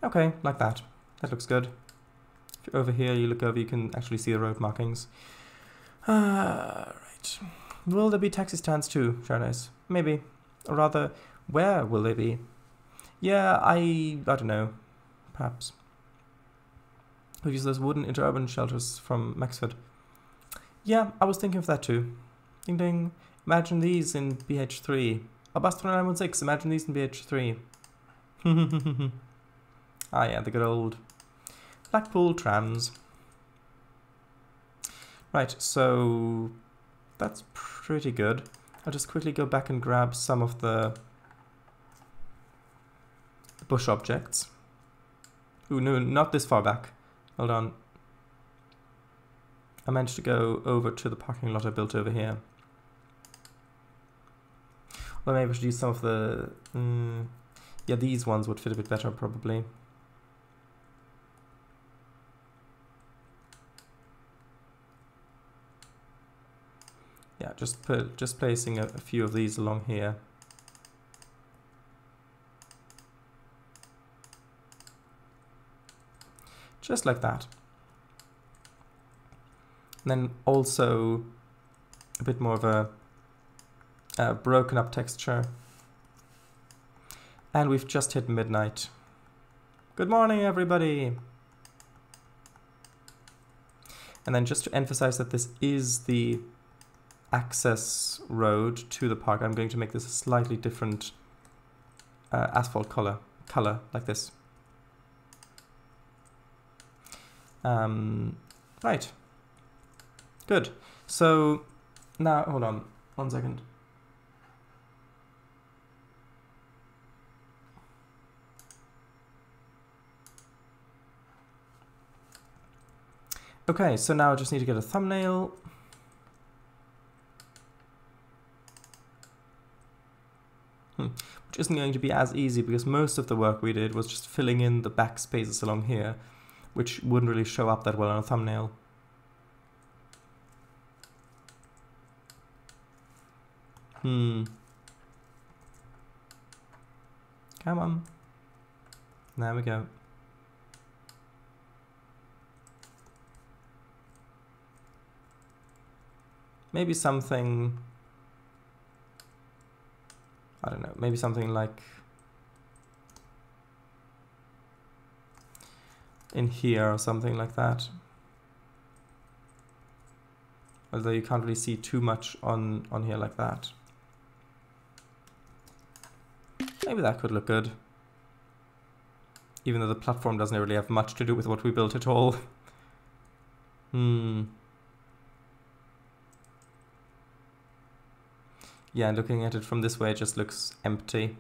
Okay, like that. That looks good. If you're over here, you look over, you can actually see the road markings. Right. Will there be taxi stands too, Trainz? Maybe. Or rather, where will they be? Yeah, I don't know. Perhaps. We've used those wooden interurban shelters from Maxford. Yeah, I was thinking of that too. Ding ding. Imagine these in BH3. Oh, bus 2916, imagine these in BH3. Ah yeah, the good old Blackpool trams. Right, so that's pretty good. I'll just quickly go back and grab some of the bush objects. Ooh, no, not this far back. Hold on. I managed to go over to the parking lot I built over here. Well, maybe I should use some of the... yeah, these ones would fit a bit better, probably. Yeah, just placing a few of these along here. Just like that. And then also a bit more of a broken up texture. And we've just hit midnight. Good morning, everybody! And then just to emphasize that this is the access road to the park, I'm going to make this a slightly different asphalt color like this. Right. Good. So now, hold on 1 second. Okay, so now I just need to get a thumbnail. Which isn't going to be as easy because most of the work we did was just filling in the back spaces along here, which wouldn't really show up that well on a thumbnail. Come on. There we go. Maybe something... I don't know, maybe something like in here or something like that. Although you can't really see too much on here like that. Maybe that could look good. Even though the platform doesn't really have much to do with what we built at all. Yeah, looking at it from this way, it just looks empty.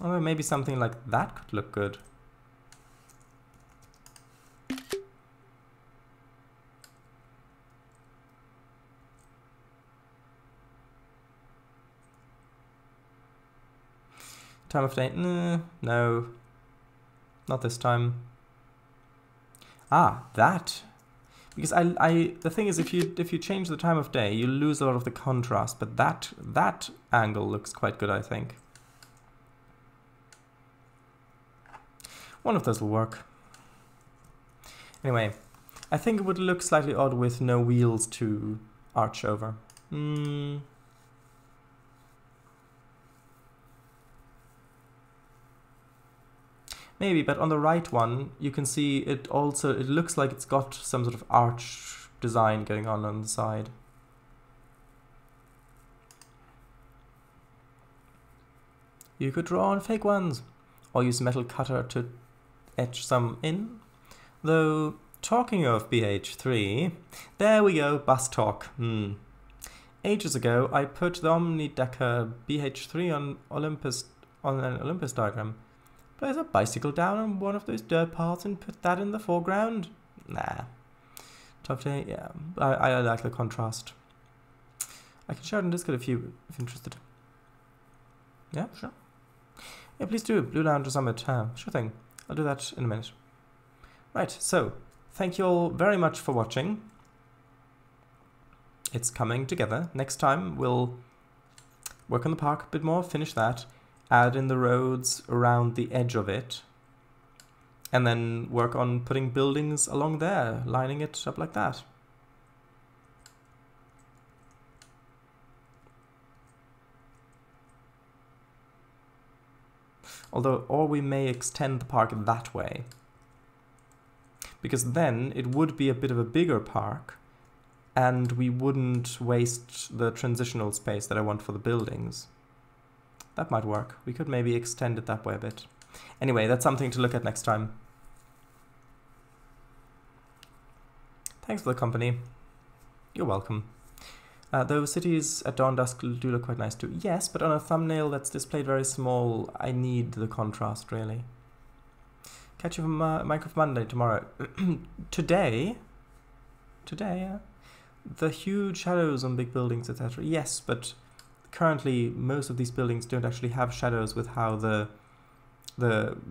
Or maybe something like that could look good. Time of day? No. Not this time. Ah, that. Because the thing is, if you change the time of day, you lose a lot of the contrast. But that angle looks quite good, I think. One of those will work. Anyway, I think it would look slightly odd with no wheels to arch over. Maybe, but on the right one, you can see it also, it looks like it's got some sort of arch design going on the side. You could draw on fake ones, or use metal cutter to etch some in. Though, talking of BH3, there we go, bus talk. Ages ago, I put the omnidecker BH3 on an Olympus diagram. Place a bicycle down on one of those dirt paths and put that in the foreground? Nah. Tough day, yeah. I like the contrast. I can share it in Discord if you're interested. Yeah, sure. Yeah, please do. Blue Lounge or Summit. Sure thing. I'll do that in a minute. Right, so, thank you all very much for watching. It's coming together. Next time, we'll work on the park a bit more, finish that. Add in the roads around the edge of it, and then work on putting buildings along there, lining it up like that. Although, or we may extend the park that way. Because then it would be a bit of a bigger park, and we wouldn't waste the transitional space that I want for the buildings. That might work. We could maybe extend it that way a bit. Anyway, that's something to look at next time. Thanks for the company. You're welcome. Those cities at dawn dusk do look quite nice too. Yes, but on a thumbnail that's displayed very small, I need the contrast, really. Catch you for Minecraft Monday tomorrow. Today, the huge shadows on big buildings, etc. Yes, but currently most of these buildings don't actually have shadows with how the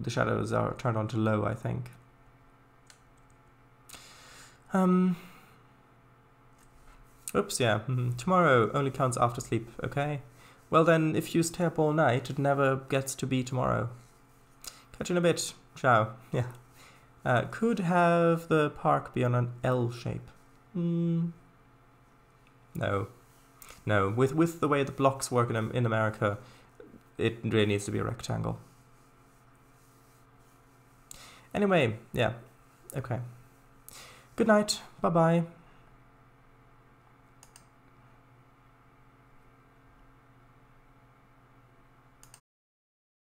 shadows are turned on to low, I think. Oops, yeah. Tomorrow only counts after sleep, okay? Well then, if you stay up all night, it never gets to be tomorrow. Catch you in a bit. Ciao. Yeah. Could have the park be on an L shape? No. No. With the way the blocks work in America, it really needs to be a rectangle. Anyway, yeah. Okay. Good night. Bye-bye.